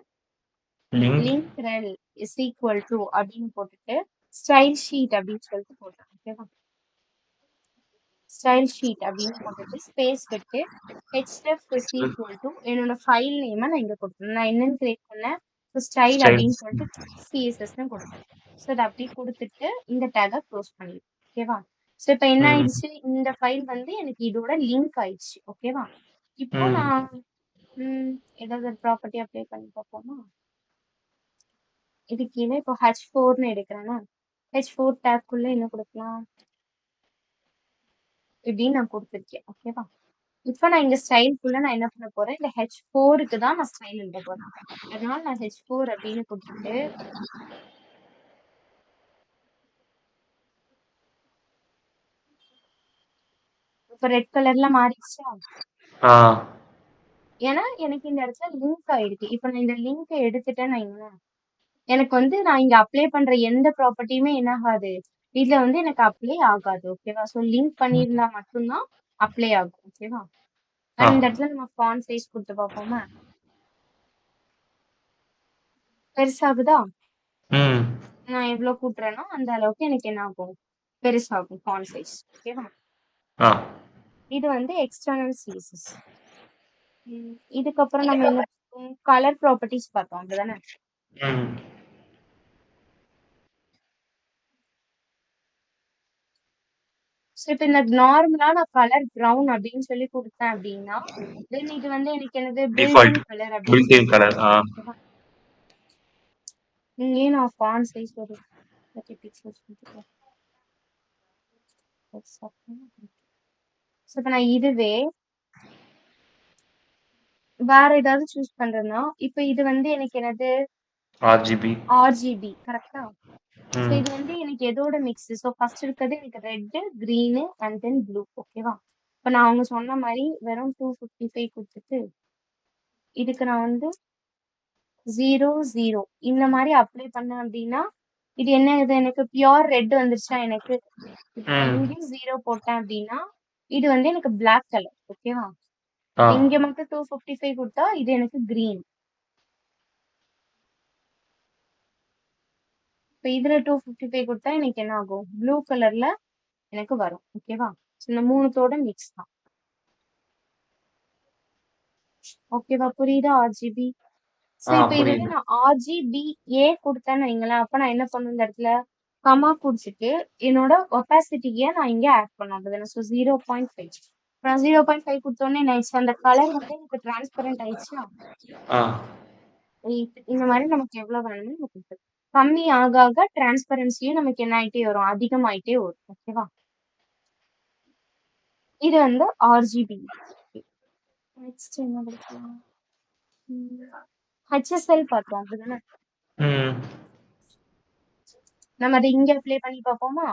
லிங்க் ரெல் இஸ் ஈக்குவல் டு அப்படின்னு போட்டுட்டு ஸ்டைல் ஷீட் அப்படின்னு சொல்லிட்டு போட்டேன். ஓகேவா? ஸ்டைல் ஷீட் அப்படின்னு போட்டுட்டு ஸ்பேஸ் விட்டு href இஸ் ஈக்குவல் டு என்னோட ஃபைல் நேமை நான் இங்க கொடுத்தேன். நான் என்னன்னு கிரியேட் பண்ணேன், ஸ்டைல் அப்படின்னு சொல்லிட்டு சிஎஸ்எஸ்ன்னு கொடுத்தேன். ஸோ அதை அப்படி கொடுத்துட்டு இந்த டேகை க்ளோஸ் பண்ணிடுறேன். ஓகேவா? ஸோ இப்போ என்ன ஆயிடுச்சு, இந்த ஃபைல் வந்து எனக்கு இதோட லிங்க் ஆயிடுச்சு. ஓகேவா? இப்போ நான் ஏதாவது ஒரு ப்ராப்பர்ட்டி அப்ளை பண்ணி பார்ப்போமா? இது கீழே இப்போ H4ன்னு எடுக்கிறேன்னா H4 டேக்குள்ள என்ன கொடுக்கலாம், இப்படின்னு நான் கொடுத்துருக்கேன். ஓகேவா? இப்போ நான் இங்க ஸ்டைல்குள்ள நான் என்ன பண்ண போறேன், இந்த H4க்கு தான் நான் ஸ்டைல் எழுத போறேன். அதனால நான் H4 அப்படின்னு கொடுத்துட்டு இப்ப ரெட் கலர்ல மாறிடுச்சா? ஏன்னா எனக்கு இந்த இடத்துல லிங்க் ஆயிருக்கு. இப்ப நான் இந்த லிங்க் எடுத்துட்டேன்னு வைங்களேன், எனக்கு வந்து நான் இங்க அப்ளை பண்ற எந்த ப்ராப்பர்ட்டியுமே என்ன ஆகாது, இதுல வந்து எனக்கு அப்ளை ஆகாது. ஓகேவா? ஸோ லிங்க் பண்ணியிருந்தா மட்டும்தான் அப்ளை ஆகும். ஓகேவா? இந்த இடத்துல நம்ம ஃபாண்ட் சைஸ் கொடுத்து பார்ப்போமா? பெருசாகுதா? நான் எவ்வளவு கூட்டுறேனோ அந்த அளவுக்கு எனக்கு என்ன ஆகும், பெருசாகும் ஃபாண்ட் சைஸ். ஓகேவா? இது வந்து எக்ஸ்டர்னல் சிஎஸ்எஸ். இதுக்கப்புறம் நம்ம என்ன கலர் ப்ராப்பர்ட்டிஸ் பார்த்தோம். அப்படிதானே? ஸோ இப்போ இந்த நார்மலா நான் கலர் ப்ரௌன் அப்படின்னு சொல்லி கொடுத்தேன் அப்படின்னா தென் இது வந்து எனக்கு என்னது பில்ட் கலர் அப்படின்னு. இங்கேயும் நான் ஃபாண்ட் சைஸ் ஒரு 30 பிக்சல்ஸ் கொடுத்துருக்கேன். ஸோ இப்போ நான் இதுவே வேற ஏதாவது சூஸ் பண்றேன்னா இப்போ இது வந்து எனக்கு என்னது ஆர்ஜிபி கரெக்டா? ஸோ இது வந்து எனக்கு எதோட மிக்ஸ். ஸோ ஃபர்ஸ்ட் இருக்கிறது எனக்கு red, green and then blue. ஓகேவா? இப்போ நான் அவங்க சொன்ன மாதிரி வெறும் 255 கொடுத்துட்டு இதுக்கு நான் வந்து 0 இந்த மாதிரி அப்ளை பண்ணேன் அப்படின்னா இது என்ன, இது எனக்கு பியோர் ரெட் வந்துருச்சா எனக்கு. இங்கேயும் 0 போட்டேன் அப்படின்னா இது வந்து எனக்கு பிளாக் கலர். ஓகேவா? இங்க மட்டும் 255 கொடுத்தா இது எனக்கு கிரீன். இப்போ இதுல 255 கொடுத்தா எனக்கு என்ன ஆகும், ப்ளூ கலர்ல எனக்கு வரும். ஓகேவா? இந்த மூணுத்தோட மிக்ஸ் தான். ஓகேவா? புரியுதா ஆர்ஜிபி? ஸோ இப்போ இதுவே நான் RGBA கொடுத்தேன்னு வைங்களேன், அப்ப நான் என்ன பண்ணும், இந்த இடத்துல கமா குடிச்சிட்டு என்னோட ஒப்பாசிட்டியை நான் இங்க ஆட் பண்ண அப்படிதானே. ஸோ 0.5 நான் 0.5 கொடுத்தோன்னே நினைச்சேன் அந்த கலர் வந்து எனக்கு டிரான்ஸ்பரண்ட் ஆயிடுச்சா? இந்த மாதிரி நமக்கு எவ்வளவு வேணும்னு நமக்கு கம்மி ஆக ஆக டிரான்ஸ்பரன்சியும் நமக்கு என்ன ஆயிட்டே வரும், அதிகமாயிட்டே வரும். ஓகேவா? இது வந்து RGB. நெக்ஸ்ட் என்ன கொடுக்கலாம், HSL பார்த்தோம். அப்படிதானே? நம்ம அதை இங்க அப்ளை பண்ணி பார்ப்போமா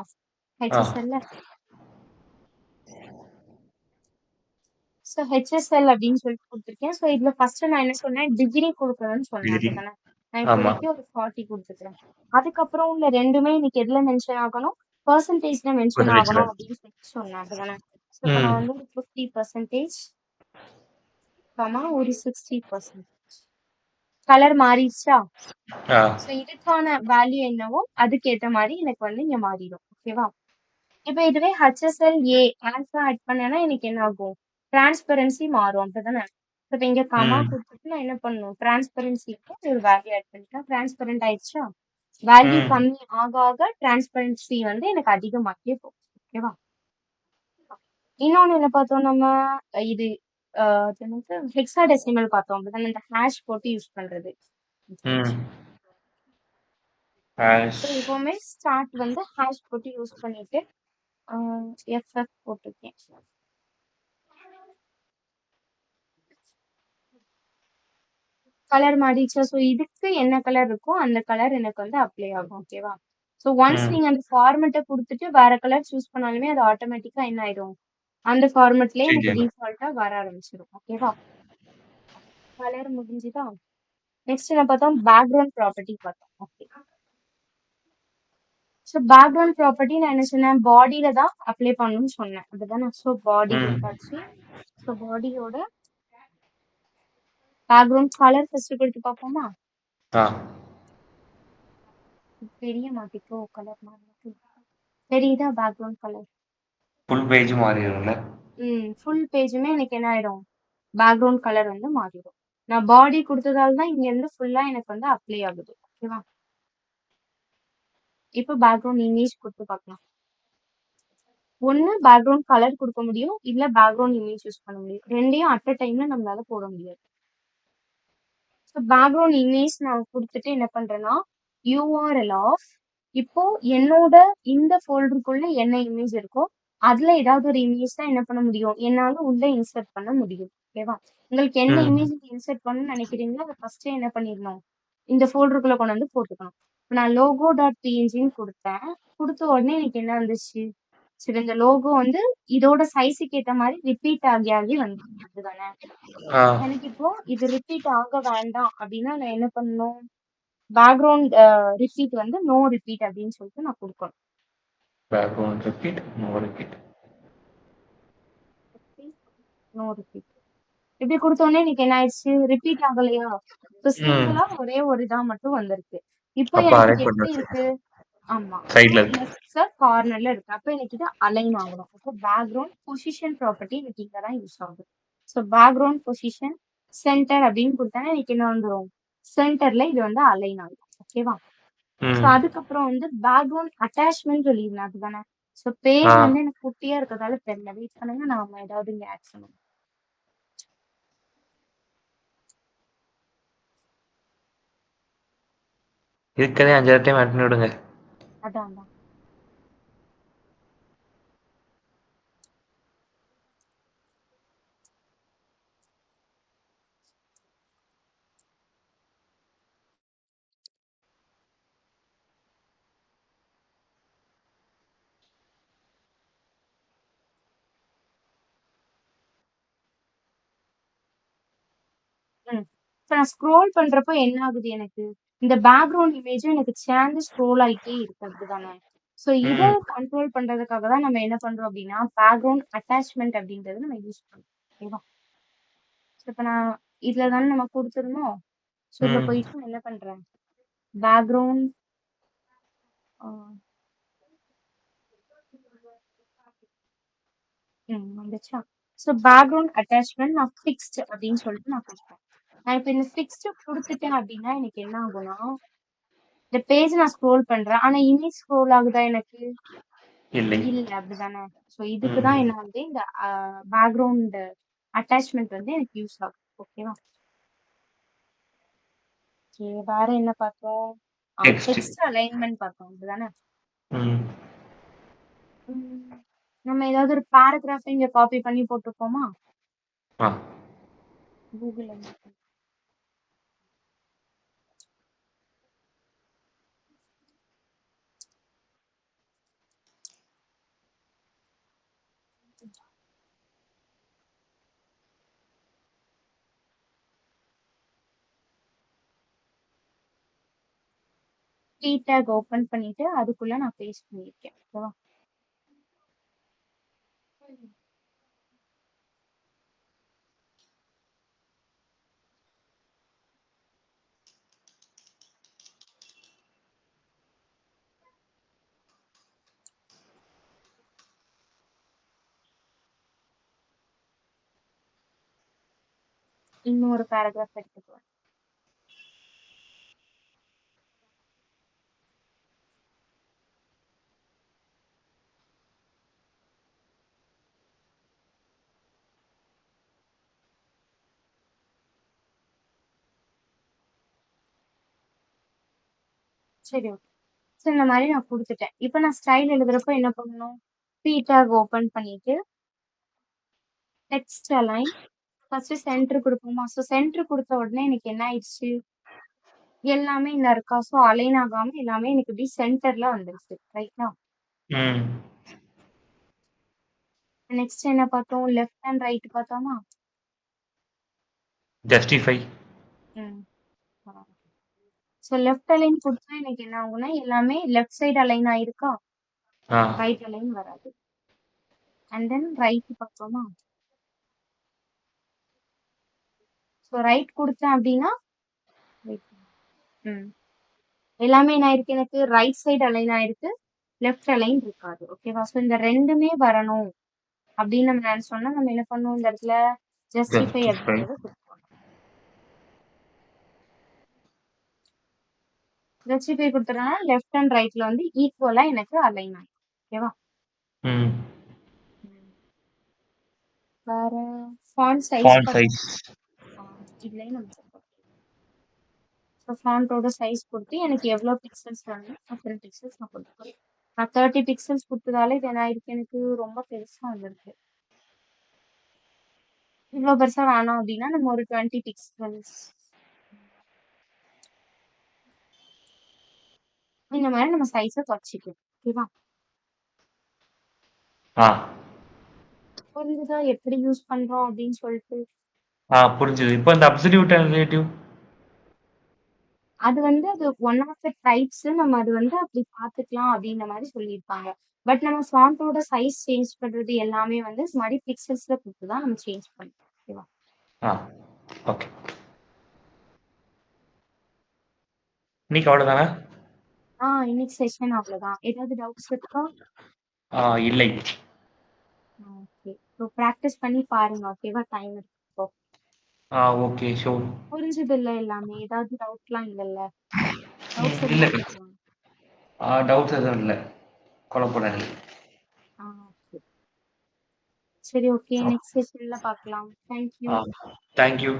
HSL? ஸோ HSL அப்படின்னு சொல்லிட்டு கொடுத்துருக்கேன். ஸோ இதுல ஃபர்ஸ்ட் நான் என்ன சொன்னேன், டிகிரி கொடுக்கணும்னு சொன்னேன். அப்படிதானே? நான் இப்போதைக்கு ஒரு 40 கொடுத்துக்கிறேன். அதுக்கப்புறம் உள்ள ரெண்டுமே இன்னைக்கு எதுல மென்ஷன் ஆகணும், பர்சன்டேஜ்ல மென்ஷன் ஆகணும் அப்படின்னு சொல்லி சொன்னேன். அப்படிதானே? ஸோ இப்போ நான் வந்து ஒரு 50% ஒரு 60%. கலர் மாறிடுச்சா? ஸோ இதுக்கான வேல்யூ என்னவோ அதுக்கு ஏத்த மாதிரி எனக்கு வந்து இங்க மாறிடும். ஓகேவா? இப்போ இதுவே HSLA ஆல்ஃபா ஆட் பண்ணேன்னா எனக்கு என்ன ஆகும், டிரான்ஸ்பரன்சி மாறும் அப்படிதானே? இப்ப இங்க கமா ம் கொடுத்துட்டு நான் என்ன பண்ணணும், டிரான்ஸ்பரன்சிக்கு ஒரு வேல்யூ ஆட் பண்ணிட்டேன். டிரான்ஸ்பரண்ட் ஆயிடுச்சா? வேல்யூ ம் கம்மி ஆக ஆக டிரான்ஸ்பரன்சி வந்து எனக்கு அதிகமாகிட்டே போகும். ஓகேவா? இன்னொன்னு என்ன பார்த்தோம் நம்ம, இது ஹெக்ஸாடெசிமல் பார்த்தோம் அப்படிதானே? இந்த ஹேஷ் போட்டு யூஸ் பண்றது. ம் ஸோ ஹேஷ் எப்பவுமே ஸ்டார்ட் வந்து ஹேஷ் போட்டு யூஸ் பண்ணிட்டு எஃப்எஃப் போட்டிருக்கேன். கலர் மாறிடுச்சா? ஸோ இதுக்கு என்ன கலர் இருக்கோ அந்த கலர் எனக்கு வந்து அப்ளை ஆகும். ஓகேவா? ஸோ ஒன்ஸ் ம் நீங்க அந்த ஃபார்மெட்டை கொடுத்துட்டு வேற கலர் சூஸ் பண்ணாலுமே அது ஆட்டோமேட்டிக்கா என்ன ஆயிடும், அந்த ஃபார்மெட்லயே சேஞ்ச் எனக்கு ஆகும். டிஃபால்ட்டா வர ஆரம்பிச்சிடும். ஓகேவா? கலர் முடிஞ்சுதா? நெக்ஸ்ட் என்ன பார்த்தோம், பேக்ரவுண்ட் ப்ராப்பர்ட்டி பார்த்தோம். ஓகே. ஸோ பேக்ரவுண்ட் ப்ராப்பர்ட்டி நான் என்ன சொன்னேன், பாடியில தான் அப்ளை பண்ணணும்னு சொன்னேன் அப்படிதானே? ஸோ பாடி ம் கொடுத்தாச்சு. ஸோ பாடியோட பேக்ரவுண்ட் கலர் ஃபர்ஸ்ட் கொடுத்து பார்ப்போமா? ஆ தெரிய மாட்டேக்கோ கலர் மாறிட்டு. தெரியுதா பேக்ரவுண்ட் கலர்? ஃபுல் பேஜ் மாறிடும்ல. ஃபுல் பேஜுமே எனக்கு என்ன ஆயிடும், பேக்ரவுண்ட் கலர் வந்து மாறிடும். நான் பாடி கொடுத்ததால தான் இங்க இருந்து ஃபுல்லா எனக்கு வந்து அப்ளை ஆகுது. ஓகேவா? இப்போ பேக்ரவுண்ட் இமேஜ் கொடுத்து பார்க்கலாம். ஒண்ணு பேக்ரவுண்ட் கலர் கொடுக்க முடியும், இல்ல பேக்ரவுண்ட் இமேஜ் யூஸ் பண்ண முடியும். ரெண்டையும் அட் அ டைம்ல நம்மளால போட முடியாது. ஸோ பேக்ரவுண்ட் இமேஜ் நான் கொடுத்துட்டு என்ன பண்றேன்னா, யூஆர்எல் ஆஃப், இப்போ என்னோட இந்த ஃபோல்டருக்குள்ள என்ன இமேஜ் இருக்கோ அதுல ஏதாவது ஒரு இமேஜ் தான் என்ன பண்ண முடியும், என்னால உள்ள இன்சர்ட் பண்ண முடியும். ஓகேவா? உங்களுக்கு என்ன ம் இமேஜ் இன்சர்ட் பண்ணணும்னு நினைக்கிறீங்களோ அதை ஃபர்ஸ்ட் என்ன பண்ணிடணும், இந்த ஃபோல்டருக்குள்ள கொண்டு வந்து போட்டுக்கணும். இப்போ நான் லோகோ டாட் பிஎன்ஜின்னு கொடுத்தேன். கொடுத்த உடனே எனக்கு என்ன வந்துச்சு, சரி இந்த லோகோ வந்து இதோட சைஸுக்கு ஏத்த மாதிரி ரிப்பீட் ஆகி ஆகி வந்து அதுதானே. ஆ எனக்கு இப்போ இது ரிப்பீட் ஆக வேண்டாம் அப்படின்னா நான் என்ன பண்ணணும், பேக்ரவுண்ட் ரிப்பீட் வந்து நோ ரிப்பீட் அப்படின்னு சொல்லிட்டு நான் கொடுக்கணும். Background repeat no repeat. No repeat இப்படி கொடுத்த உடனே எனக்கு என்ன ஆயிடுச்சு, ரிப்பீட் ஆகலையா? இப்போ ம் சிம்பிளா ஒரே ஒரு இதா மட்டும் வந்திருக்கு. இப்போ அப்ப எனக்கு இது அரேஞ்ச் எப்படி பண்ணாச்சு. இருக்கு, ஆமா சைட்ல இருக்கு. லெஃப்ட் கார்னர்ல இருக்கு. அப்ப எனக்கு இது அலைன் ஆகணும். அப்போ பேக்ரவுண்ட் பொசிஷன் ப்ராப்பர்ட்டி எனக்கு இங்க தான் யூஸ் ஆகுது. ஸோ பேக்ரவுண்ட் பொசிஷன் சென்டர் அப்படின்னு கொடுத்தா எனக்கு என்ன வந்துடும், சென்டர்ல இது வந்து அலைன் ஆகும். ஓகேவா? ஸோ ம் அதுக்கப்புறம் வந்து பேக்ரவுண்ட் அட்டாச்மெண்ட் சொல்லியிருந்தேன் அதுதானே. ஸோ ஆ பேஜ் வந்து எனக்கு குட்டியா இருக்கிறதால தெரியல, வெயிட் பண்ணுங்க, நாம ஏதாவது இங்க ஆட் பண்ணுவோம். இருக்கதே 5 டைம் ஆட் பண்ணி விடுங்க. அதான் அதான். இப்போ நான் ஸ்க்ரோல் பண்றப்போ என்ன ஆகுது எனக்கு, இந்த பேக்ரவுண்ட் இமேஜும் எனக்கு சேர்ந்து ஸ்க்ரோல் ஆயிட்டே இருக்கு அப்படிதானே. ஸோ இதை ம் கண்ட்ரோல் பண்றதுக்காக தான் நம்ம என்ன பண்றோம் அப்படின்னா பேக்ரவுண்ட் அட்டாச்மெண்ட் அப்படின்றது நம்ம யூஸ் பண்றோம். ஓகேவா? ஸோ இப்போ நான் இதுல தானே நம்ம கொடுத்துருந்தோம். ஸோ இதுல ம் போயிட்டு நான் என்ன பண்றேன், பேக்ரவுண்ட் வந்துச்சா? ஸோ பேக்ரவுண்ட் அட்டாச்மெண்ட் நான் ஃபிக்ஸ்ட் அப்படின்னு சொல்லிட்டு நான் கொடுப்பேன். நான் இப்போ இந்த ஃபிக்ஸ்ட் கொடுத்துட்டேன் அப்படின்னா எனக்கு என்ன ஆகும்னா, இந்த பேஜ் நான் ஸ்க்ரோல் பண்றேன் ஆனா இமேஜ் ஸ்க்ரோல் ஆகுதா எனக்கு, இல்லை. இல்ல அப்படிதானே. ஸோ இதுக்கு ம் தான் என்ன வந்து இந்த பேக்ரவுண்ட் அட்டாச்மெண்ட் வந்து எனக்கு யூஸ் ஆகும். ஓகேவா? ஓகே, வேற என்ன பார்த்தோம், டெக்ஸ்ட். டெக்ஸ்ட் அலைன்மெண்ட் பார்த்தோம் அப்படிதானே. ம் உம், நம்ம ஏதாவது ஒரு பேராகிராஃப் இங்க காப்பி பண்ணி போட்டுப்போமா, ஆ கூகுள்ல டேக் ஓபன் பண்ணிட்டு அதுக்குள்ள நான் பேஸ்ட் பண்ணிருக்கேன். ஓகேவா? இன்னொரு பேராகிராஃப் எடுத்துக்குவேன். சரி, ஓகே. ஸோ இந்த மாதிரி நான் குடுத்துட்டேன். இப்ப நான் ஸ்டைல் எழுதுறப்போ என்ன பண்ணணும்? p டேக் ஓப்பன் பண்ணிட்டு, டெக்ஸ்ட் அலைன் ஃபர்ஸ்ட் சென்டர் குடுப்போமா? ஸோ சென்டர் குடுத்த உடனே எனக்கு என்ன ஆயிடுச்சு? எல்லாமே இந்த இருக்கா? ஸோ அலைன் ஆகாம எல்லாமே எனக்கு இப்படி சென்டர்ல வந்துருச்சு. ரைட்டா? ம். நெக்ஸ்ட் என்ன பார்த்தோம்? லெஃப்ட் அண்ட் ரைட் பார்த்தோமா? ஜஸ்டிஃபை. ம். ஸோ லெஃப்ட் அலைன் குடுத்தா எனக்கு என்ன ஆகும்னா, எல்லாமே லெஃப்ட் சைடு அலைன் ஆயிருக்கா? ஆ. ரைட் அலைன் வராது. அண்ட் தென் ரைட் பார்த்தோமா? ஸோ ரைட் குடுத்தேன் அப்படின்னா, wait. ம். எல்லாமே என்ன ஆயிருக்கு எனக்கு? ரைட் சைடு அலைன் ஆயிருக்கு. லெஃப்ட் அலைன் இருக்காது. ஓகேவா? ஸோ இந்த 2மே வரணும் அப்படின்னு நம்ம நினைச்சோம்னா, நம்ம என்ன பண்ணணும் இந்த இடத்துல? Justify justify. அப்படின்றத குடுக்கணும். ஜஸ்டிஃபை குடுத்துட்டோம்னா, லெஃப்ட் அண்ட் ரைட்ல வந்து ஈக்குவலா எனக்கு அலைன் ஆயிடும். ஓகேவா? ம். ம். வேற ஃபாண்ட் சைஸ் ஃபாண்ட் பார்த்தோம். சைஸ். இதுலயும் நம்ம செக் ஸோ ஃபாண்டோட சைஸ் கொடுத்து எனக்கு எவ்வளோ பிக்சல்ஸ் வேணுமோ அத்தனை பிக்சல்ஸ் நான் கொடுத்துருக்கேன். நான் 30 பிக்சல்ஸ் கொடுத்ததாலே இது என்ன ஆயிருக்கு எனக்கு ரொம்ப பெருசா வந்திருக்கு. இவ்வளோ பெருசா வேணாம் அப்படின்னா நம்ம ஒரு 20 பிக்சல்ஸ் இந்த மாதிரி நம்ம சைஸை குறைச்சிக்கலாம். ஓகேவா? ஆ. புரிஞ்சுதா எப்படி யூஸ் பண்றோம் அப்படின்னு சொல்லிட்டு? புரிஞ்சுது. இப்போ இந்த அப்சல்யூட் அண்ட் ரிலேட்டிவ். அது வந்து அது ஒன் ஆஃப் த டைப்ஸ் நம்ம அது வந்து அப்படி பார்த்துக்கலாம் அப்படின்ற மாதிரி சொல்லியிருப்பாங்க. பட் நம்ம ஃபாண்டோட சைஸ் சேஞ்ச் பண்றது எல்லாமே வந்து இந்த மாதிரி பிக்சல்ஸ்ல கொடுத்து தான் நம்ம சேஞ்ச் பண்ணுவோம். ஓகேவா? ஆ. ஓகே. இன்னைக்கு அவ்வளோதானே? இன்னைக்கு செஷன் அவ்வளவுதான். ஏதாவது டவுட்ஸ் இருக்கா? இல்லை. ஓகே. ஸோ ப்ராக்டிஸ் பண்ணி பாருங்க. ஓகேவா? டைம் இருக்கு. ஓகே. ஷோர். புரிஞ்சது இல்ல எல்லாமே? ஏதாவது டவுட்லாம் இல்லல்ல? டவுட்ஸ் இல்லை. இருந்தா கேட்கலாம். டவுட்ஸ் எதுவும் இல்லை. குழப்பம் இல்லை. ஓகே. சரி, ஓகே. நெக்ஸ்ட் செஷன்ல பார்க்கலாம். தேங்க்யூ. தேங்க்யூ.